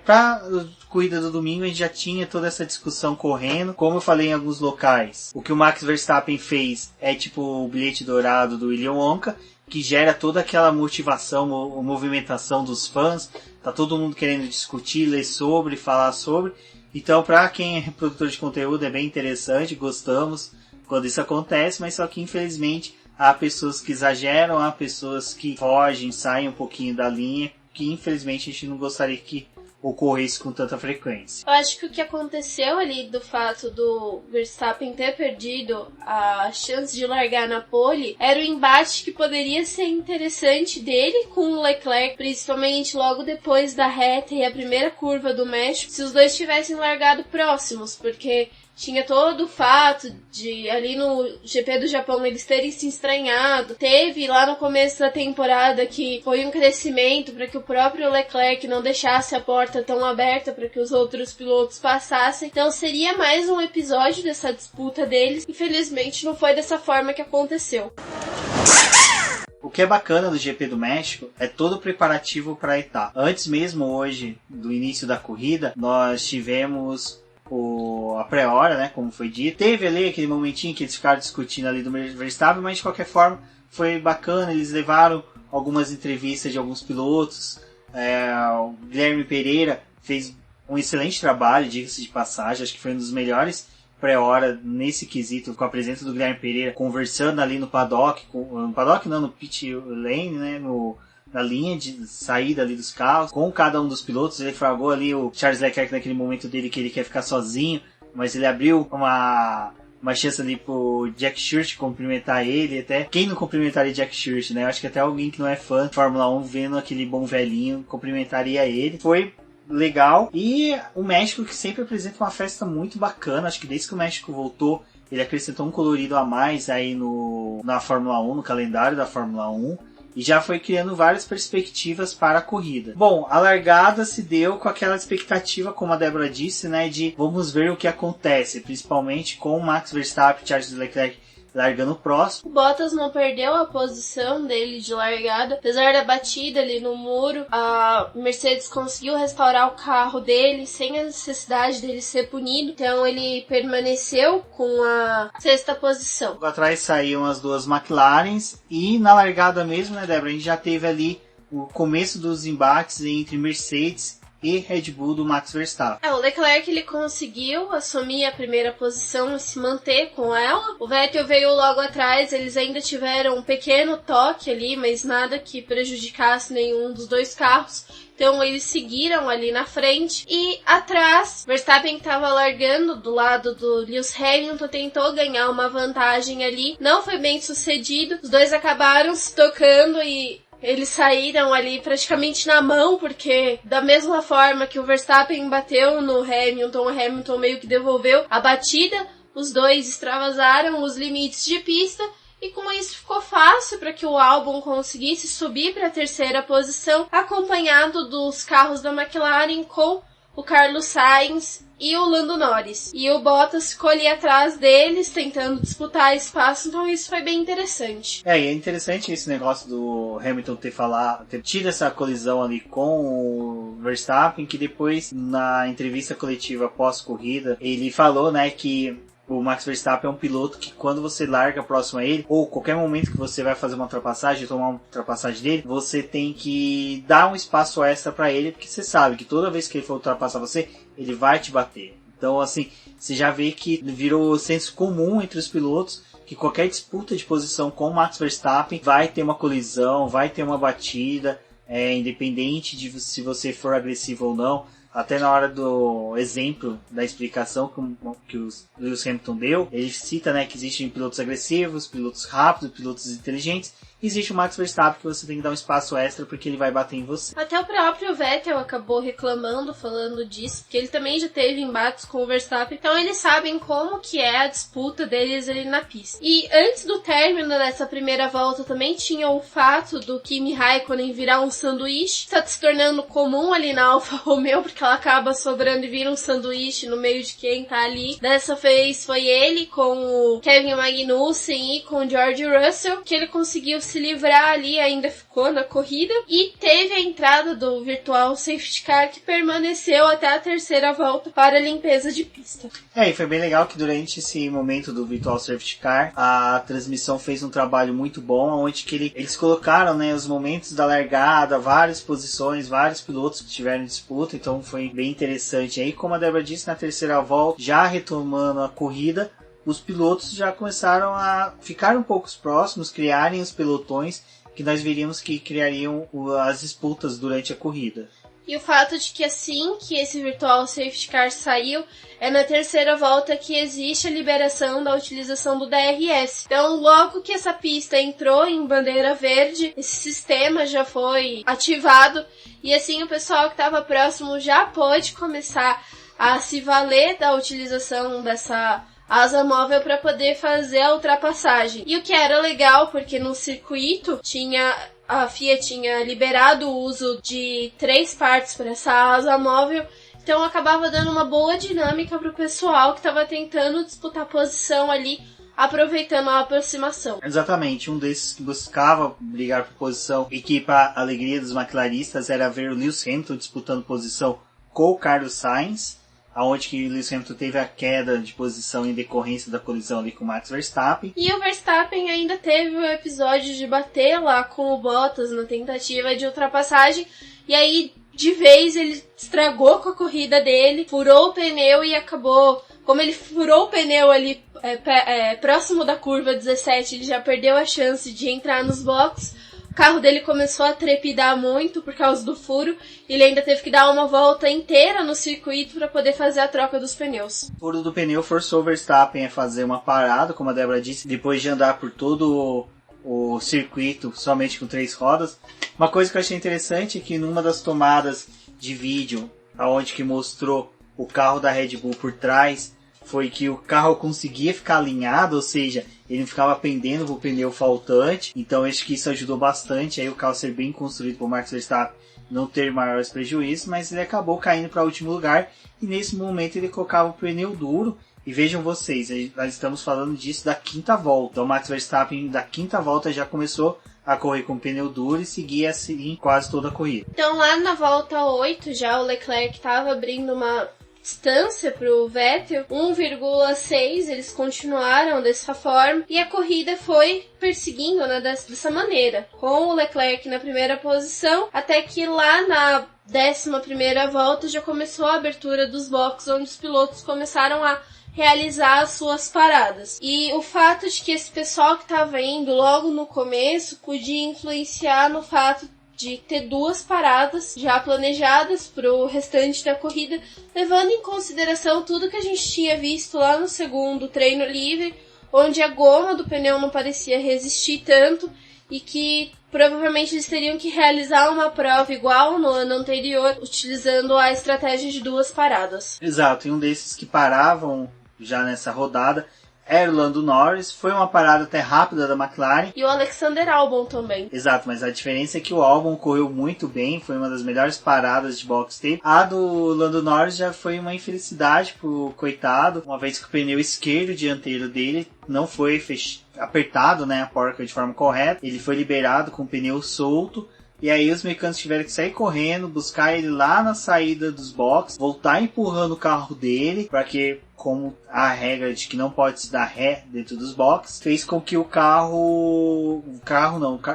pra corrida do domingo a gente já tinha toda essa discussão correndo. Como eu falei em alguns locais, o que o Max Verstappen fez é tipo o bilhete dourado do William Wonka, que gera toda aquela motivação, movimentação dos fãs. Tá todo mundo querendo discutir, ler sobre, falar sobre. Então, pra quem é produtor de conteúdo é bem interessante, gostamos quando isso acontece, mas só que infelizmente há pessoas que exageram, há pessoas que fogem, saem um pouquinho da linha, que infelizmente a gente não gostaria que ocorresse com tanta frequência. Eu acho que o que aconteceu ali do fato do Verstappen ter perdido a chance de largar na pole era o embate que poderia ser interessante dele com o Leclerc, principalmente logo depois da reta e a primeira curva do México, se os dois tivessem largado próximos, porque tinha todo o fato de, ali no GP do Japão, eles terem se estranhado. Teve lá no começo da temporada que foi um crescimento para que o próprio Leclerc não deixasse a porta tão aberta para que os outros pilotos passassem. Então seria mais um episódio dessa disputa deles. Infelizmente não foi dessa forma que aconteceu. O que é bacana do GP do México é todo o preparativo para a etapa. Antes mesmo hoje do início da corrida, nós tivemos a pré-hora, né, como foi dito. Teve ali aquele momentinho que eles ficaram discutindo ali do Verstappen, mas de qualquer forma foi bacana. Eles levaram algumas entrevistas de alguns pilotos. O Guilherme Pereira fez um excelente trabalho, diga-se de passagem. Acho que foi um dos melhores pré-hora nesse quesito, com a presença do Guilherme Pereira conversando ali no paddock, no pit lane, né, na linha de saída ali dos carros, com cada um dos pilotos. Ele fragou ali o Charles Leclerc naquele momento dele que ele quer ficar sozinho, mas ele abriu uma chance ali pro Jack Stewart cumprimentar ele. Até quem não cumprimentaria Jack Stewart, né? Eu acho que até alguém que não é fã de Fórmula 1 vendo aquele bom velhinho cumprimentaria ele. Foi legal. E o México, que sempre apresenta uma festa muito bacana. Acho que desde que o México voltou, ele acrescentou um colorido a mais aí na Fórmula 1, no calendário da Fórmula 1. E já foi criando várias perspectivas para a corrida. Bom, a largada se deu com aquela expectativa, como a Débora disse, né, de vamos ver o que acontece, principalmente com o Max Verstappen e Charles Leclerc largando próximo. O Bottas não perdeu a posição dele de largada, apesar da batida ali no muro. A Mercedes conseguiu restaurar o carro dele sem a necessidade dele ser punido, então ele permaneceu com a sexta posição. Atrás saíam as duas McLarens e na largada mesmo, né, Débora, a gente já teve ali o começo dos embates entre Mercedes e Red Bull do Max Verstappen. O Leclerc ele conseguiu assumir a primeira posição e se manter com ela. O Vettel veio logo atrás, eles ainda tiveram um pequeno toque ali, mas nada que prejudicasse nenhum dos dois carros. Então eles seguiram ali na frente. E atrás, Verstappen estava largando do lado do Lewis Hamilton, tentou ganhar uma vantagem ali. Não foi bem sucedido. Os dois acabaram se tocando e eles saíram ali praticamente na mão, porque da mesma forma que o Verstappen bateu no Hamilton, o Hamilton meio que devolveu a batida. Os dois extravasaram os limites de pista e com isso ficou fácil para que o Albon conseguisse subir para a terceira posição, acompanhado dos carros da McLaren com o Carlos Sainz e o Lando Norris. E o Bottas ficou ali atrás deles, tentando disputar espaço, então isso foi bem interessante. E é interessante esse negócio do Hamilton ter tido essa colisão ali com o Verstappen, que depois, na entrevista coletiva pós-corrida, ele falou, né, que o Max Verstappen é um piloto que quando você larga próximo a ele, ou qualquer momento que você vai fazer uma ultrapassagem, tomar uma ultrapassagem dele, você tem que dar um espaço extra para ele, porque você sabe que toda vez que ele for ultrapassar você, ele vai te bater. Então, assim, você já vê que virou senso comum entre os pilotos que qualquer disputa de posição com o Max Verstappen vai ter uma colisão, vai ter uma batida, independente de se você for agressivo ou não. Até na hora do exemplo da explicação que o Lewis Hamilton deu, ele cita, né, que existem pilotos agressivos, pilotos rápidos, pilotos inteligentes. Existe o Max Verstappen que você tem que dar um espaço extra porque ele vai bater em você. Até o próprio Vettel acabou reclamando, falando disso, que ele também já teve embates com o Verstappen, então eles sabem como que é a disputa deles ali na pista. E antes do término dessa primeira volta também tinha o fato do Kimi Raikkonen virar um sanduíche, está se tornando comum ali na Alfa Romeo, porque ela acaba sobrando e vira um sanduíche no meio de quem tá ali. Dessa vez foi ele com o Kevin Magnussen e com o George Russell, que ele conseguiu se livrar ali, ainda ficou na corrida, e teve a entrada do Virtual Safety Car, que permaneceu até a terceira volta para a limpeza de pista. E foi bem legal que durante esse momento do Virtual Safety Car, a transmissão fez um trabalho muito bom, onde que eles colocaram, né, os momentos da largada, várias posições, vários pilotos que tiveram disputa, então foi bem interessante. Aí, como a Débora disse, na terceira volta, já retomando a corrida, os pilotos já começaram a ficar um pouco próximos, criarem os pelotões que nós veríamos que criariam as disputas durante a corrida. E o fato de que assim que esse Virtual Safety Car saiu, é na terceira volta que existe a liberação da utilização do DRS. Então, logo que essa pista entrou em bandeira verde, esse sistema já foi ativado e assim o pessoal que estava próximo já pôde começar a se valer da utilização dessa asa móvel para poder fazer a ultrapassagem. E o que era legal, porque no circuito a FIA tinha liberado o uso de 3 partes para essa asa móvel, então acabava dando uma boa dinâmica para o pessoal que estava tentando disputar posição ali, aproveitando a aproximação. Exatamente, um desses que buscava brigar por posição e que, para a alegria dos McLaristas, era ver o Lewis Hamilton disputando posição com o Carlos Sainz, aonde que o Lewis Hamilton teve a queda de posição em decorrência da colisão ali com o Max Verstappen. E o Verstappen ainda teve o episódio de bater lá com o Bottas na tentativa de ultrapassagem, e aí de vez ele estragou com a corrida dele, furou o pneu e acabou, como ele furou o pneu ali próximo da curva 17, ele já perdeu a chance de entrar nos boxes. O carro dele começou a trepidar muito por causa do furo. Ele ainda teve que dar uma volta inteira no circuito para poder fazer a troca dos pneus. O furo do pneu forçou o Verstappen a fazer uma parada, como a Débora disse, depois de andar por todo o circuito somente com 3 rodas. Uma coisa que eu achei interessante é que numa das tomadas de vídeo, aonde que mostrou o carro da Red Bull por trás, foi que o carro conseguia ficar alinhado, ou seja, ele não ficava pendendo pro pneu faltante. Então acho que isso ajudou bastante aí o carro ser bem construído para o Max Verstappen não ter maiores prejuízos, mas ele acabou caindo para o último lugar e nesse momento ele colocava o pneu duro. E vejam vocês, nós estamos falando disso da 5ª volta. Então o Max Verstappen da 5ª volta já começou a correr com pneu duro e seguia assim quase toda a corrida. Então lá na volta 8 já o Leclerc estava abrindo uma distância para o Vettel, 1,6, eles continuaram dessa forma e a corrida foi perseguindo, né, dessa maneira, com o Leclerc na primeira posição, até que lá na 11ª volta já começou a abertura dos boxes, onde os pilotos começaram a realizar as suas paradas. E o fato de que esse pessoal que estava indo logo no começo podia influenciar no fato de ter 2 paradas já planejadas para o restante da corrida, levando em consideração tudo que a gente tinha visto lá no segundo treino livre, onde a goma do pneu não parecia resistir tanto e que provavelmente eles teriam que realizar uma prova igual no ano anterior, utilizando a estratégia de 2 paradas. Exato, e um desses que paravam já nessa rodada era o Lando Norris, foi uma parada até rápida da McLaren. E o Alexander Albon também. Exato, mas a diferença é que o Albon correu muito bem, foi uma das melhores paradas de box tape. A do Lando Norris já foi uma infelicidade pro coitado, uma vez que o pneu esquerdo dianteiro dele não foi apertado, né, a porca de forma correta. Ele foi liberado com o pneu solto. E aí os mecânicos tiveram que sair correndo, buscar ele lá na saída dos boxes, voltar empurrando o carro dele, para que, como a regra de que não pode se dar ré dentro dos boxes, fez com que o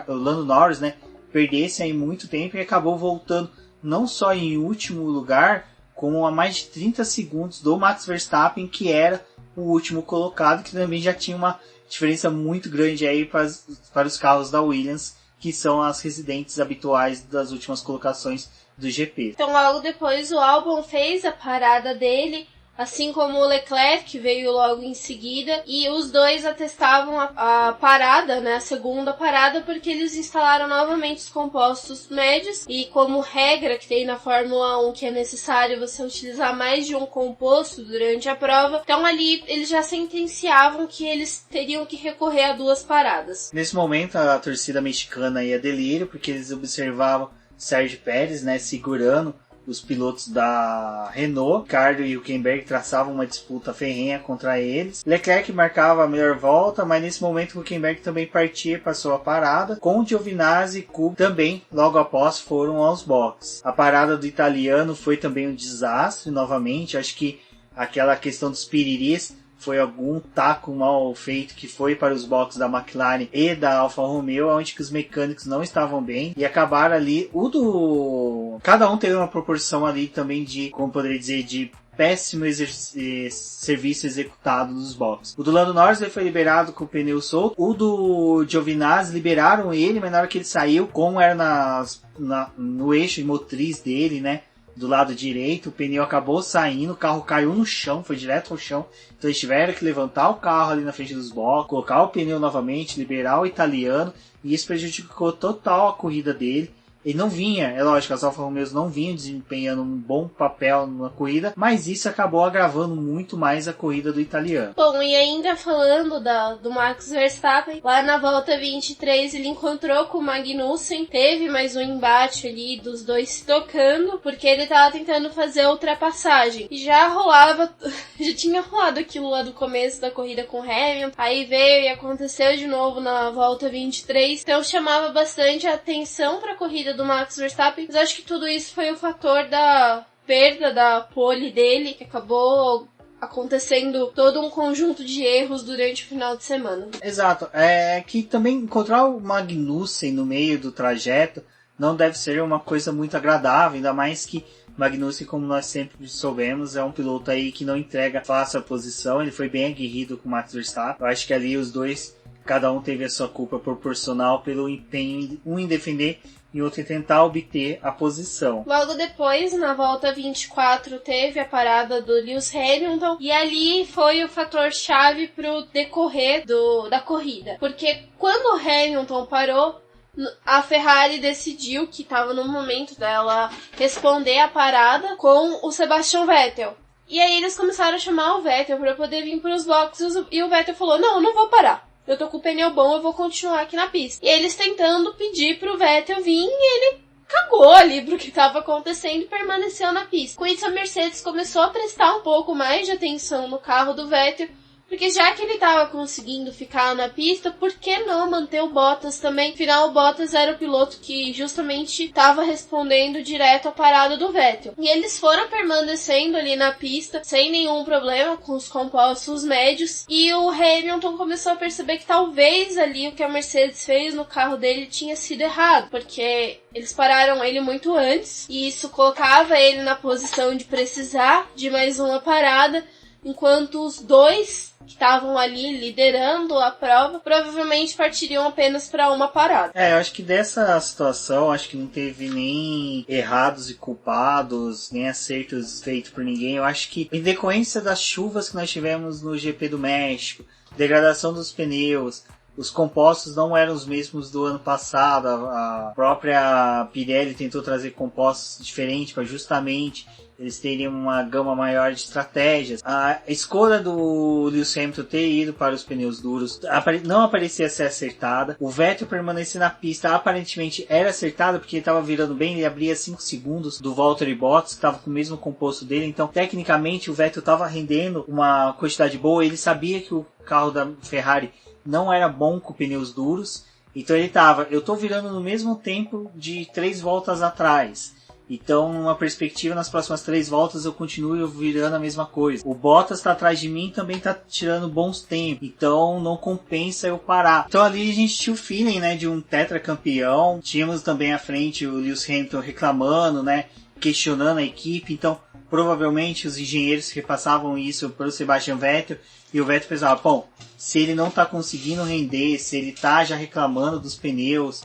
Lando Norris, né, perdesse aí muito tempo e acabou voltando não só em último lugar, como a mais de 30 segundos do Max Verstappen, que era o último colocado, que também já tinha uma diferença muito grande aí para os carros da Williams, que são as residentes habituais das últimas colocações do GP. Então logo depois o Albon fez a parada dele, assim como o Leclerc, que veio logo em seguida, e os dois atestavam a parada, né, a segunda parada, porque eles instalaram novamente os compostos médios, e como regra que tem na Fórmula 1 que é necessário você utilizar mais de um composto durante a prova, então ali eles já sentenciavam que eles teriam que recorrer a 2 paradas. Nesse momento a torcida mexicana ia delírio, porque eles observavam Sérgio Pérez, né, segurando os pilotos da Renault. Ricardo e Hülkenberg traçavam uma disputa ferrenha contra eles. Leclerc marcava a melhor volta, mas nesse momento Hülkenberg também partia para sua parada, com Giovinazzi e Kubica também logo após foram aos boxes. A parada do italiano foi também um desastre novamente. Acho que aquela questão dos piriris foi algum taco mal feito que foi para os boxes da McLaren e da Alfa Romeo, onde que os mecânicos não estavam bem e acabaram ali, cada um teve uma proporção ali também de, como poderia dizer, de péssimo serviço executado nos boxes. O do Lando Norris ele foi liberado com o pneu solto, o do Giovinazzi liberaram ele, mas na hora que ele saiu, como era no eixo motriz dele, né, do lado direito, o pneu acabou saindo, o carro caiu no chão, foi direto ao chão, então eles tiveram que levantar o carro ali na frente dos boxes, colocar o pneu novamente, liberar o italiano, e isso prejudicou total a corrida dele. Ele não vinha, é lógico, as Alfa Romeos não vinham desempenhando um bom papel na corrida, mas isso acabou agravando muito mais a corrida do italiano. Bom, e ainda falando do Max Verstappen, lá na volta 23 ele encontrou com o Magnussen, teve mais um embate ali dos dois se tocando, porque ele tava tentando fazer a ultrapassagem. E já tinha rolado aquilo lá do começo da corrida com o Hamilton, aí veio e aconteceu de novo na volta 23, então chamava bastante a atenção para a corrida do Max Verstappen, mas acho que tudo isso foi o fator da perda da pole dele, que acabou acontecendo todo um conjunto de erros durante o final de semana. Exato, é que também encontrar o Magnussen no meio do trajeto não deve ser uma coisa muito agradável, ainda mais que Magnussen, como nós sempre soubemos, é um piloto aí que não entrega fácil a posição, ele foi bem aguerrido com o Max Verstappen. Eu acho que ali os dois, cada um teve a sua culpa proporcional pelo empenho, um em defender e outro em tentar obter a posição. Logo depois, na volta 24, teve a parada do Lewis Hamilton, e ali foi o fator chave pro decorrer da corrida, porque quando o Hamilton parou, a Ferrari decidiu que estava no momento dela responder a parada com o Sebastian Vettel. E aí eles começaram a chamar o Vettel para poder vir para os boxes, e o Vettel falou: não, eu não vou parar. Eu tô com o pneu bom, eu vou continuar aqui na pista. E eles tentando pedir pro Vettel vir, e ele cagou ali pro que tava acontecendo e permaneceu na pista. Com isso, a Mercedes começou a prestar um pouco mais de atenção no carro do Vettel, porque já que ele tava conseguindo ficar na pista, por que não manter o Bottas também? Afinal, o Bottas era o piloto que justamente estava respondendo direto à parada do Vettel. E eles foram permanecendo ali na pista, sem nenhum problema, com os compostos médios. E o Hamilton começou a perceber que talvez ali o que a Mercedes fez no carro dele tinha sido errado, porque eles pararam ele muito antes, e isso colocava ele na posição de precisar de mais uma parada, enquanto os dois que estavam ali liderando a prova provavelmente partiriam apenas para uma parada. Eu acho que dessa situação, acho que não teve nem errados e culpados, nem acertos feitos por ninguém. Eu acho que em decorrência das chuvas que nós tivemos no GP do México, degradação dos pneus, os compostos não eram os mesmos do ano passado, a própria Pirelli tentou trazer compostos diferentes para justamente eles teriam uma gama maior de estratégias. A escolha do Lewis Hamilton ter ido para os pneus duros não parecia ser acertada. O Vettel permanecer na pista aparentemente era acertado, porque ele estava virando bem, ele abria 5 segundos do Valtteri Bottas, que estava com o mesmo composto dele. Então, tecnicamente, o Vettel estava rendendo uma quantidade boa. Ele sabia que o carro da Ferrari não era bom com pneus duros. Então ele estava, eu estou virando no mesmo tempo de 3 voltas atrás. Então, uma perspectiva, nas próximas 3 voltas eu continuo virando a mesma coisa. O Bottas está atrás de mim, também está tirando bons tempos. Então, não compensa eu parar. Então, ali a gente tinha o feeling, né, de um tetracampeão. Tínhamos também à frente o Lewis Hamilton reclamando, né, questionando a equipe. Então, provavelmente os engenheiros repassavam isso para o Sebastian Vettel. E o Vettel pensava, bom, se ele não está conseguindo render, se ele está já reclamando dos pneus,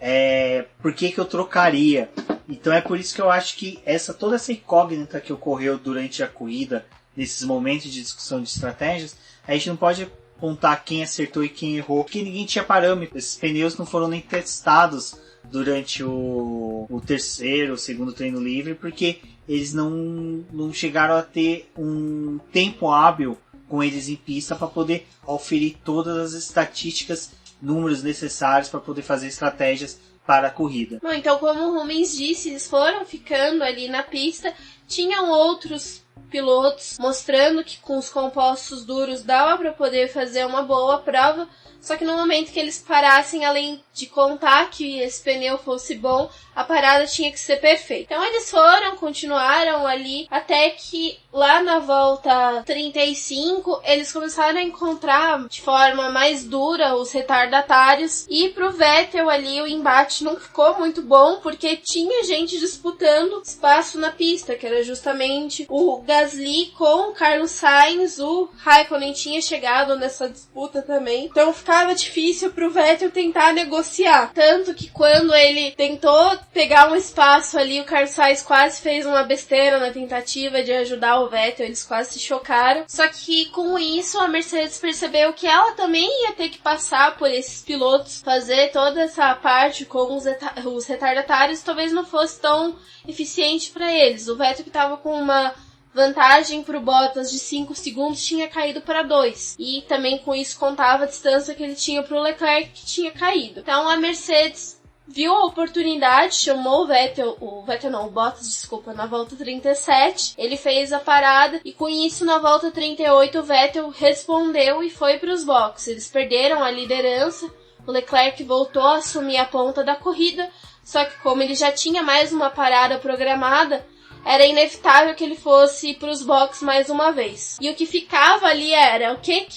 por que eu trocaria? Então é por isso que eu acho que toda essa incógnita que ocorreu durante a corrida, nesses momentos de discussão de estratégias, a gente não pode apontar quem acertou e quem errou, porque ninguém tinha parâmetro. Esses pneus não foram nem testados durante o terceiro, o segundo treino livre, porque eles não chegaram a ter um tempo hábil com eles em pista para poder oferir todas as estatísticas, números necessários para poder fazer estratégias para a corrida. Bom, então, como o Rubens disse, eles foram ficando ali na pista, tinham outros pilotos mostrando que com os compostos duros dava para poder fazer uma boa prova, só que no momento que eles parassem, além de contar que esse pneu fosse bom, a parada tinha que ser perfeita. Então eles continuaram ali, até que lá na volta 35, eles começaram a encontrar de forma mais dura os retardatários, e pro Vettel ali o embate não ficou muito bom, porque tinha gente disputando espaço na pista, que era justamente o Gasly com o Carlos Sainz. O Raikkonen tinha chegado nessa disputa também, então ficava difícil pro Vettel tentar negociar, tanto que quando ele tentou pegar um espaço ali, o Carlos Sainz quase fez uma besteira na tentativa de ajudar o Vettel, eles quase se chocaram. Só que com isso a Mercedes percebeu que ela também ia ter que passar por esses pilotos, fazer toda essa parte com os retardatários, talvez não fosse tão eficiente para eles. O Vettel, que estava com uma vantagem para o Bottas de 5 segundos, tinha caído para 2. E também com isso contava a distância que ele tinha para o Leclerc, que tinha caído. Então a Mercedes viu a oportunidade, chamou o Bottas, na volta 37. Ele fez a parada e com isso na volta 38 o Vettel respondeu e foi para os boxes. Eles perderam a liderança, o Leclerc voltou a assumir a ponta da corrida, só que como ele já tinha mais uma parada programada, era inevitável que ele fosse para os boxes mais uma vez. E o que ficava ali era o que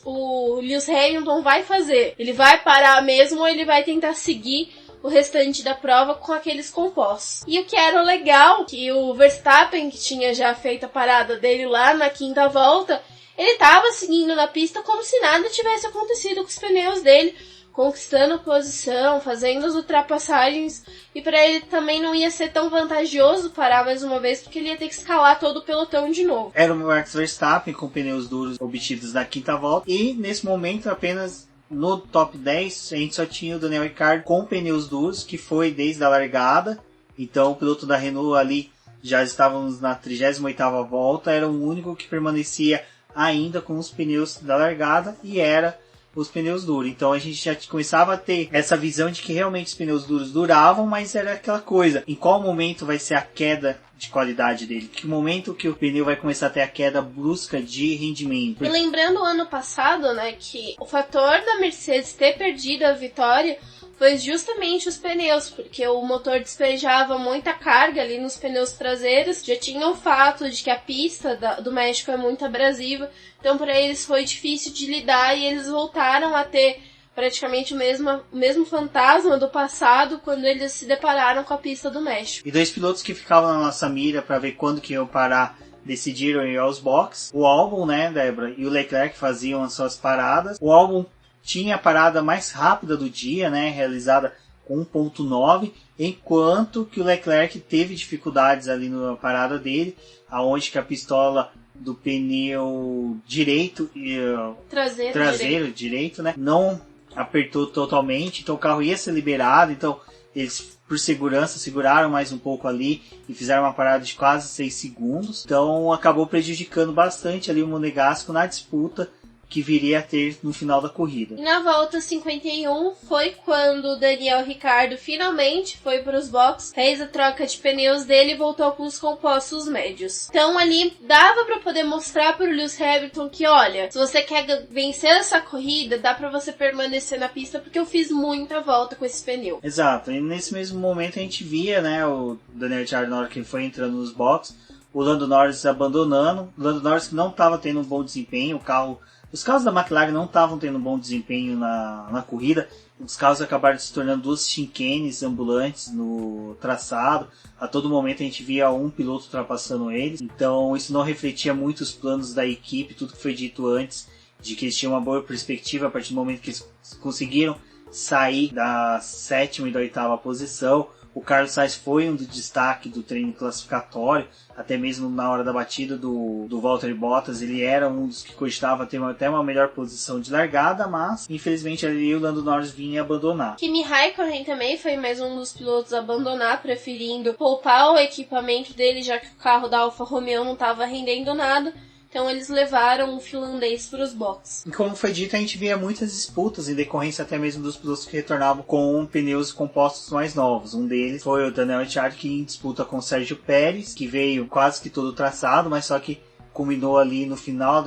o Lewis Hamilton vai fazer. Ele vai parar mesmo ou ele vai tentar seguir o restante da prova com aqueles compostos. E o que era legal, que o Verstappen, que tinha já feito a parada dele lá na 5ª volta, ele estava seguindo na pista como se nada tivesse acontecido com os pneus dele, conquistando posição, fazendo as ultrapassagens, e para ele também não ia ser tão vantajoso parar mais uma vez, porque ele ia ter que escalar todo o pelotão de novo. Era o Max Verstappen com pneus duros obtidos na 5ª volta, e nesse momento apenas no top 10 a gente só tinha o Daniel Ricciardo com pneus duros, que foi desde a largada. Então o piloto da Renault ali, já estávamos na 38ª volta, era o único que permanecia ainda com os pneus da largada, e era os pneus duros. Então a gente já começava a ter essa visão de que realmente os pneus duros duravam, mas era aquela coisa, em qual momento vai ser a queda de qualidade dele? Que momento que o pneu vai começar a ter a queda brusca de rendimento? E lembrando o ano passado, né, que o fator da Mercedes ter perdido a vitória foi justamente os pneus, porque o motor despejava muita carga ali nos pneus traseiros. Já tinha o fato de que a pista do México é muito abrasiva, então para eles foi difícil de lidar, e eles voltaram a ter praticamente o mesmo fantasma do passado quando eles se depararam com a pista do México. E 2 pilotos que ficavam na nossa mira para ver quando que iam parar decidiram ir aos boxes. O Albon, né, Débora, e o Leclerc faziam as suas paradas. O Albon tinha a parada mais rápida do dia, né, realizada com 1.9, enquanto que o Leclerc teve dificuldades ali na parada dele, aonde que a pistola do pneu direito e traseiro direito, né, não apertou totalmente, então o carro ia ser liberado, então eles, por segurança, seguraram mais um pouco ali e fizeram uma parada de quase 6 segundos. Então acabou prejudicando bastante ali o Monegasco na disputa que viria a ter no final da corrida. E na volta 51 foi quando o Daniel Ricciardo finalmente foi para os boxes, fez a troca de pneus dele e voltou para os compostos médios. Então ali dava para poder mostrar para o Lewis Hamilton que, olha, se você quer vencer essa corrida, dá para você permanecer na pista porque eu fiz muita volta com esse pneu. Exato, e nesse mesmo momento a gente via, né, o Daniel Ricciardo na hora que ele foi entrando nos boxes, o Lando Norris abandonando, o Lando Norris que não estava tendo um bom desempenho, os carros da McLaren não estavam tendo um bom desempenho na corrida. Os carros acabaram se tornando 2 chinquenes ambulantes no traçado. A todo momento a gente via um piloto ultrapassando eles. Então isso não refletia muito os planos da equipe, tudo que foi dito antes, de que eles tinham uma boa perspectiva a partir do momento que eles conseguiram sair da 7ª e da 8ª posição. O Carlos Sainz foi um do destaque do treino classificatório, até mesmo na hora da batida do Valtteri Bottas, ele era um dos que cogitava ter até uma melhor posição de largada, mas infelizmente ali o Lando Norris vinha abandonar. Kimi Raikkonen também foi mais um dos pilotos a abandonar, preferindo poupar o equipamento dele, já que o carro da Alfa Romeo não estava rendendo nada. Então eles levaram o finlandês para os boxes. E como foi dito, a gente via muitas disputas em decorrência até mesmo dos pilotos que retornavam com pneus compostos mais novos. Um deles foi o Daniel Ricciardo, que em disputa com o Sérgio Pérez, que veio quase que todo traçado, mas só que culminou ali no final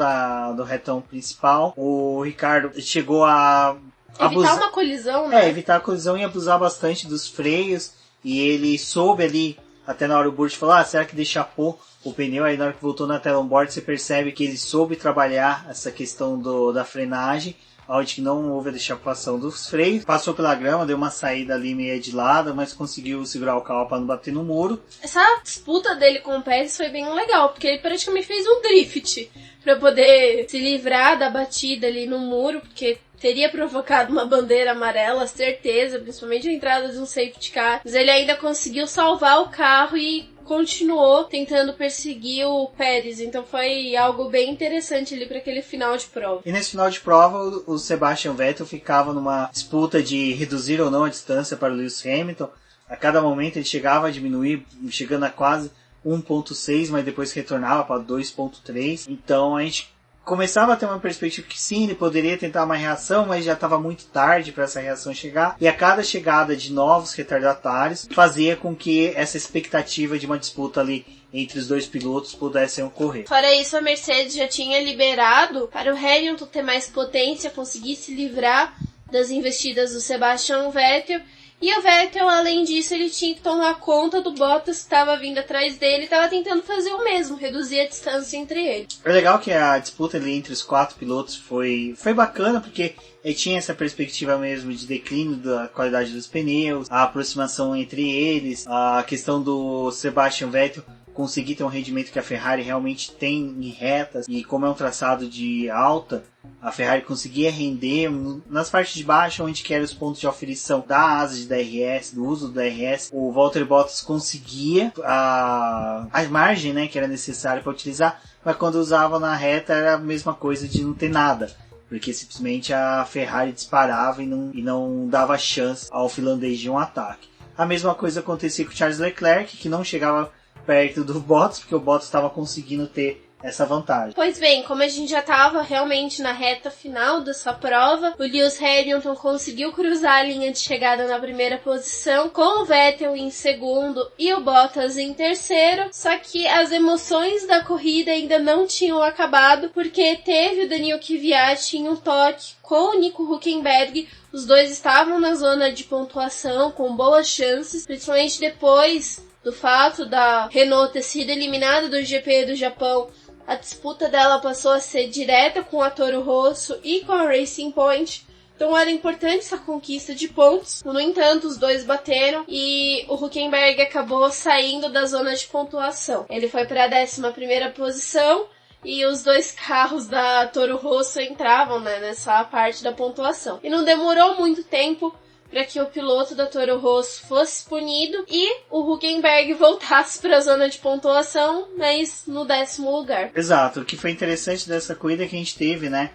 do retão principal. O Ricardo chegou a evitar uma colisão, né? Evitar a colisão e abusar bastante dos freios. E ele soube ali, até na hora o Burt falou, será que deixa pôr o pneu? Aí na hora que voltou na tela on-board você percebe que ele soube trabalhar essa questão da frenagem, onde não houve a deixapação dos freios, passou pela grama, deu uma saída ali meio de lado, mas conseguiu segurar o carro para não bater no muro. Essa disputa dele com o Pérez foi bem legal, porque ele praticamente fez um drift para poder se livrar da batida ali no muro, porque teria provocado uma bandeira amarela, certeza, principalmente a entrada de um safety car, mas ele ainda conseguiu salvar o carro e continuou tentando perseguir o Pérez, então foi algo bem interessante ali para aquele final de prova. E nesse final de prova o Sebastian Vettel ficava numa disputa de reduzir ou não a distância para o Lewis Hamilton. A cada momento ele chegava a diminuir, chegando a quase 1.6, mas depois retornava para 2.3. Então a gente começava a ter uma perspectiva que sim, ele poderia tentar uma reação, mas já estava muito tarde para essa reação chegar. E a cada chegada de novos retardatários fazia com que essa expectativa de uma disputa ali entre os dois pilotos pudessem ocorrer. Fora isso, a Mercedes já tinha liberado para o Hamilton ter mais potência, conseguir se livrar das investidas do Sebastian Vettel. E o Vettel, além disso, ele tinha que tomar conta do Bottas que estava vindo atrás dele e estava tentando fazer o mesmo, reduzir a distância entre eles. É legal que a disputa ali entre os 4 pilotos foi bacana, porque tinha essa perspectiva mesmo de declínio da qualidade dos pneus, a aproximação entre eles, a questão do Sebastian Vettel conseguir ter um rendimento que a Ferrari realmente tem em retas, e como é um traçado de alta, a Ferrari conseguia render nas partes de baixo, onde que eram os pontos de aferição da asa de DRS, do uso do DRS, o Valtteri Bottas conseguia a margem, né, que era necessária para utilizar, mas quando usava na reta era a mesma coisa de não ter nada, porque simplesmente a Ferrari disparava e não dava chance ao finlandês de um ataque. A mesma coisa acontecia com o Charles Leclerc, que não chegava perto do Bottas, porque o Bottas estava conseguindo ter essa vantagem. Pois bem, como a gente já estava realmente na reta final dessa prova, o Lewis Hamilton conseguiu cruzar a linha de chegada na primeira posição, com o Vettel em segundo e o Bottas em terceiro, só que as emoções da corrida ainda não tinham acabado, porque teve o Daniil Kvyat em um toque com o Nico Hülkenberg. Os dois estavam na zona de pontuação com boas chances, principalmente depois do fato da Renault ter sido eliminada do GP do Japão. A disputa dela passou a ser direta com a Toro Rosso e com a Racing Point. Então era importante essa conquista de pontos. No entanto, os dois bateram e o Hülkenberg acabou saindo da zona de pontuação. Ele foi para a 11ª posição e os dois carros da Toro Rosso entravam, né, nessa parte da pontuação. E não demorou muito tempo para que o piloto da Toro Rosso fosse punido e o Hülkenberg voltasse para a zona de pontuação, mas no 10º lugar. Exato, o que foi interessante dessa corrida é que a gente teve, né,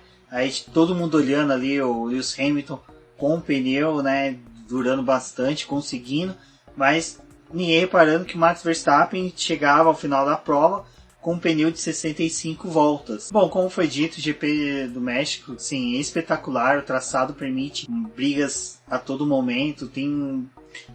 todo mundo olhando ali o Lewis Hamilton com o pneu, né, durando bastante, conseguindo, mas ninguém reparando que o Max Verstappen chegava ao final da prova com um pneu de 65 voltas. Bom, como foi dito, o GP do México, sim, é espetacular, o traçado permite brigas a todo momento, tem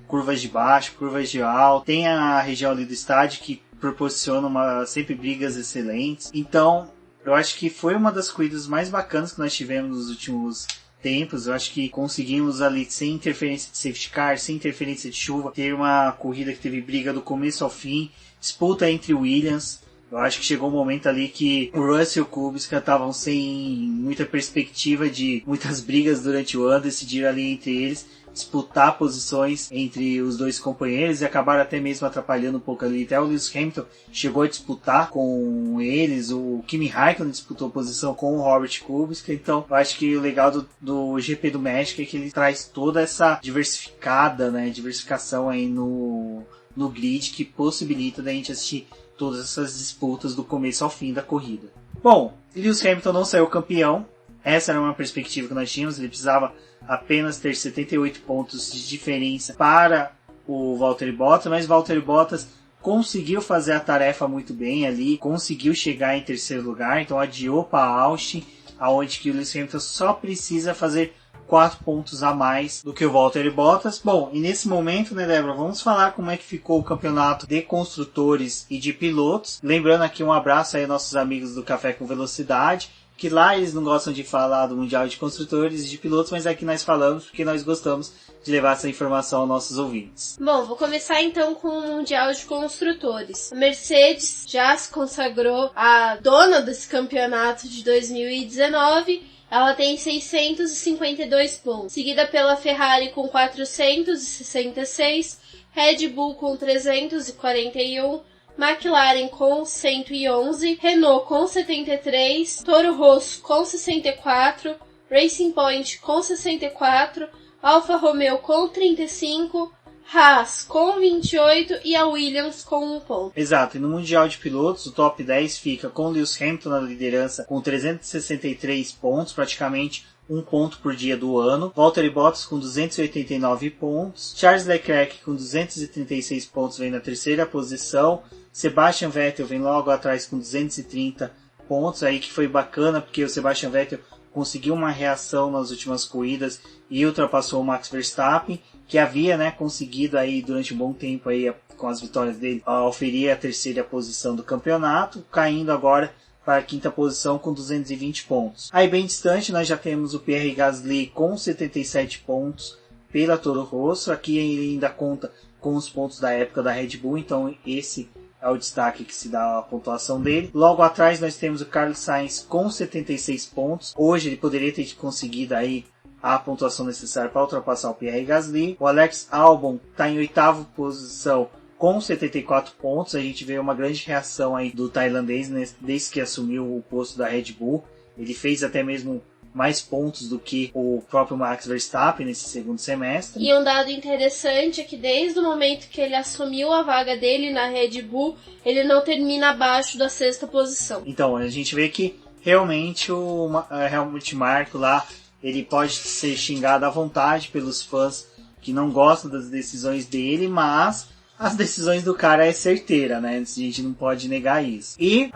curvas de baixo, curvas de alto, tem a região ali do estádio que proporciona sempre brigas excelentes. Então, eu acho que foi uma das corridas mais bacanas que nós tivemos nos últimos tempos. Eu acho que conseguimos ali, sem interferência de safety car, sem interferência de chuva, ter uma corrida que teve briga do começo ao fim, disputa entre Williams. Eu acho que chegou um momento ali que o Russell e o Kubica estavam sem muita perspectiva de muitas brigas durante o ano, decidiram ali entre eles disputar posições entre os dois companheiros e acabaram até mesmo atrapalhando um pouco ali. Até o Lewis Hamilton chegou a disputar com eles, o Kimi Raikkonen disputou posição com o Robert Kubica. Então eu acho que o legal do GP do México é que ele traz toda essa diversificação aí no grid, que possibilita da gente assistir todas essas disputas do começo ao fim da corrida. Bom, Lewis Hamilton não saiu campeão. Essa era uma perspectiva que nós tínhamos. Ele precisava apenas ter 78 pontos de diferença para o Valtteri Bottas, mas Valtteri Bottas conseguiu fazer a tarefa muito bem ali, conseguiu chegar em terceiro lugar, então adiou para Austin, aonde que o Lewis Hamilton só precisa fazer 4 pontos a mais do que o Valtteri Bottas. Bom, e nesse momento, né, Débora, vamos falar como é que ficou o campeonato de construtores e de pilotos. Lembrando aqui um abraço aí aos nossos amigos do Café com Velocidade, que lá eles não gostam de falar do Mundial de Construtores e de Pilotos, mas aqui nós falamos porque nós gostamos de levar essa informação aos nossos ouvintes. Bom, vou começar então com o Mundial de Construtores. A Mercedes já se consagrou a dona desse campeonato de 2019. Ela tem 652 pontos, seguida pela Ferrari com 466, Red Bull com 341, McLaren com 111, Renault com 73, Toro Rosso com 64, Racing Point com 64, Alfa Romeo com 35, Haas com 28 e a Williams com 1 ponto. Exato, e no Mundial de Pilotos o top 10 fica com Lewis Hamilton na liderança com 363 pontos, praticamente 1 ponto por dia do ano. Valtteri Bottas com 289 pontos. Charles Leclerc com 236 pontos vem na terceira posição. Sebastian Vettel vem logo atrás com 230 pontos, aí que foi bacana porque o Sebastian Vettel conseguiu uma reação nas últimas corridas e ultrapassou o Max Verstappen, que havia, né, conseguido aí durante um bom tempo aí, com as vitórias dele, oferir a terceira posição do campeonato, caindo agora para a quinta posição com 220 pontos. Aí bem distante nós já temos o Pierre Gasly com 77 pontos pela Toro Rosso. Aqui ele ainda conta com os pontos da época da Red Bull, então esse é o destaque que se dá a pontuação dele. Logo atrás nós temos o Carlos Sainz com 76 pontos. Hoje ele poderia ter conseguido aí a pontuação necessária para ultrapassar o Pierre Gasly. O Alex Albon está em 8ª posição com 74 pontos. A gente vê uma grande reação aí do tailandês, né, desde que assumiu o posto da Red Bull. Ele fez até mesmo mais pontos do que o próprio Max Verstappen nesse segundo semestre. E um dado interessante é que desde o momento que ele assumiu a vaga dele na Red Bull, ele não termina abaixo da 6ª posição. Então, a gente vê que realmente o Helmut Marko lá, ele pode ser xingado à vontade pelos fãs que não gostam das decisões dele, mas as decisões do cara é certeira, né? A gente não pode negar isso. E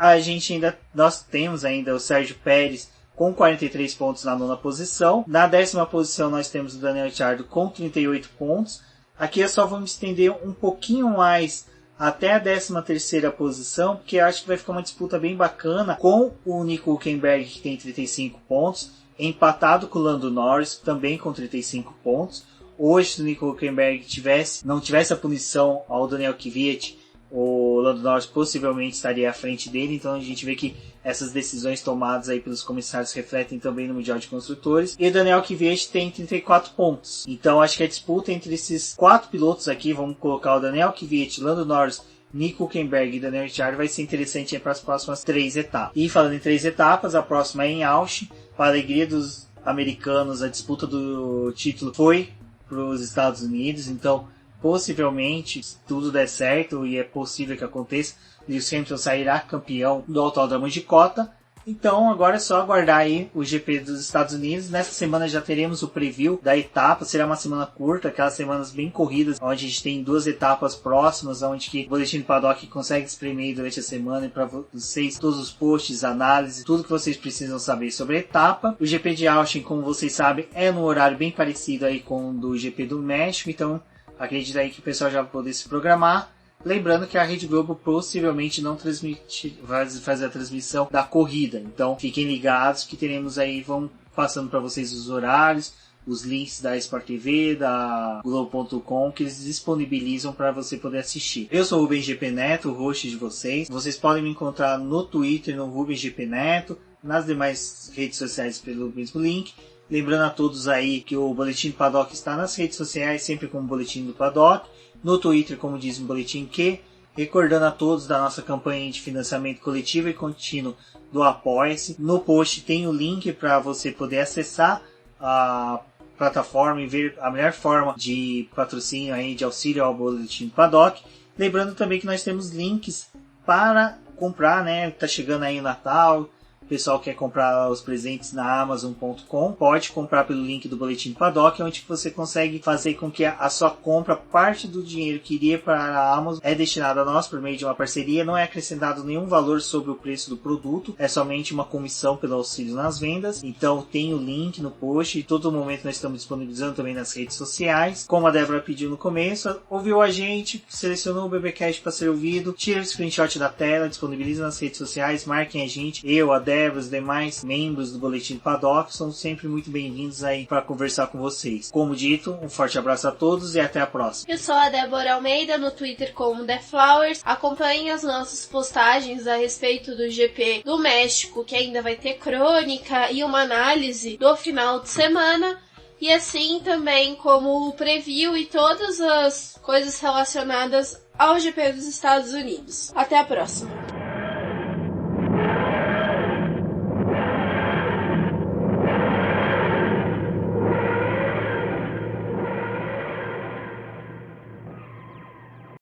nós temos ainda o Sérgio Pérez com 43 pontos na 9ª posição. Na 10ª posição nós temos o Daniel Ricciardo com 38 pontos. Aqui eu só vou me estender um pouquinho mais até a 13ª posição, porque eu acho que vai ficar uma disputa bem bacana com o Nico Hülkenberg, que tem 35 pontos, empatado com o Lando Norris, também com 35 pontos. Hoje, se o Nico Hülkenberg não tivesse a punição ao Daniel Kvyat, o Lando Norris possivelmente estaria à frente dele. Então a gente vê que essas decisões tomadas aí pelos comissários refletem também no Mundial de Construtores. E o Daniel Kvyat tem 34 pontos. Então acho que a disputa entre esses 4 pilotos aqui, vamos colocar o Daniel Kvyat, Lando Norris, Nico Hülkenberg e Daniel Ricciardo, vai ser interessante para as próximas 3 etapas. E falando em 3 etapas, a próxima é em Austin. Para a alegria dos americanos, a disputa do título foi para os Estados Unidos. Então, possivelmente, se tudo der certo, e é possível que aconteça, Lewis Hamilton sairá campeão do Autódromo de Cota. Então agora é só aguardar aí o GP dos Estados Unidos. Nessa semana já teremos o preview da etapa, será uma semana curta, aquelas semanas bem corridas, onde a gente tem 2 etapas próximas, onde que o Boletim do Paddock consegue espremer durante a semana e para vocês todos os posts, análises, tudo que vocês precisam saber sobre a etapa. O GP de Austin, como vocês sabem, é no horário bem parecido aí com o do GP do México, então acredito aí que o pessoal já vai poder se programar. Lembrando que a Rede Globo possivelmente não vai fazer a transmissão da corrida. Então fiquem ligados que teremos aí, vão passando para vocês os horários, os links da Sport TV, da Globo.com, que eles disponibilizam para você poder assistir. Eu sou o Rubens GP Neto, o host de vocês. Vocês podem me encontrar no Twitter, no Rubens GP Neto, nas demais redes sociais pelo mesmo link. Lembrando a todos aí que o Boletim do Paddock está nas redes sociais, sempre como Boletim do Paddock. No Twitter, como diz o Boletim Q. Recordando a todos da nossa campanha de financiamento coletivo e contínuo do Apoia-se. No post tem o link para você poder acessar a plataforma e ver a melhor forma de patrocínio aí, de auxílio ao Boletim do Paddock. Lembrando também que nós temos links para comprar, né? Tá chegando aí o Natal. O pessoal quer comprar os presentes na Amazon.com, pode comprar pelo link do Boletim do Paddock, onde você consegue fazer com que a sua compra, parte do dinheiro que iria para a Amazon, é destinado a nós por meio de uma parceria, não é acrescentado nenhum valor sobre o preço do produto, é somente uma comissão pelo auxílio nas vendas. Então tem o link no post, e todo momento nós estamos disponibilizando também nas redes sociais. Como a Débora pediu no começo, ouviu a gente, selecionou o BBcast para ser ouvido, tira o screenshot da tela, disponibiliza nas redes sociais, marquem a gente, eu, a Débora, os demais membros do Boletim do Paddock são sempre muito bem-vindos aí para conversar com vocês. Como dito, um forte abraço a todos e até a próxima. Eu sou a Débora Almeida, no Twitter como The Flowers. Acompanhem as nossas postagens a respeito do GP do México, que ainda vai ter crônica e uma análise do final de semana. E assim também como o preview e todas as coisas relacionadas ao GP dos Estados Unidos. Até a próxima!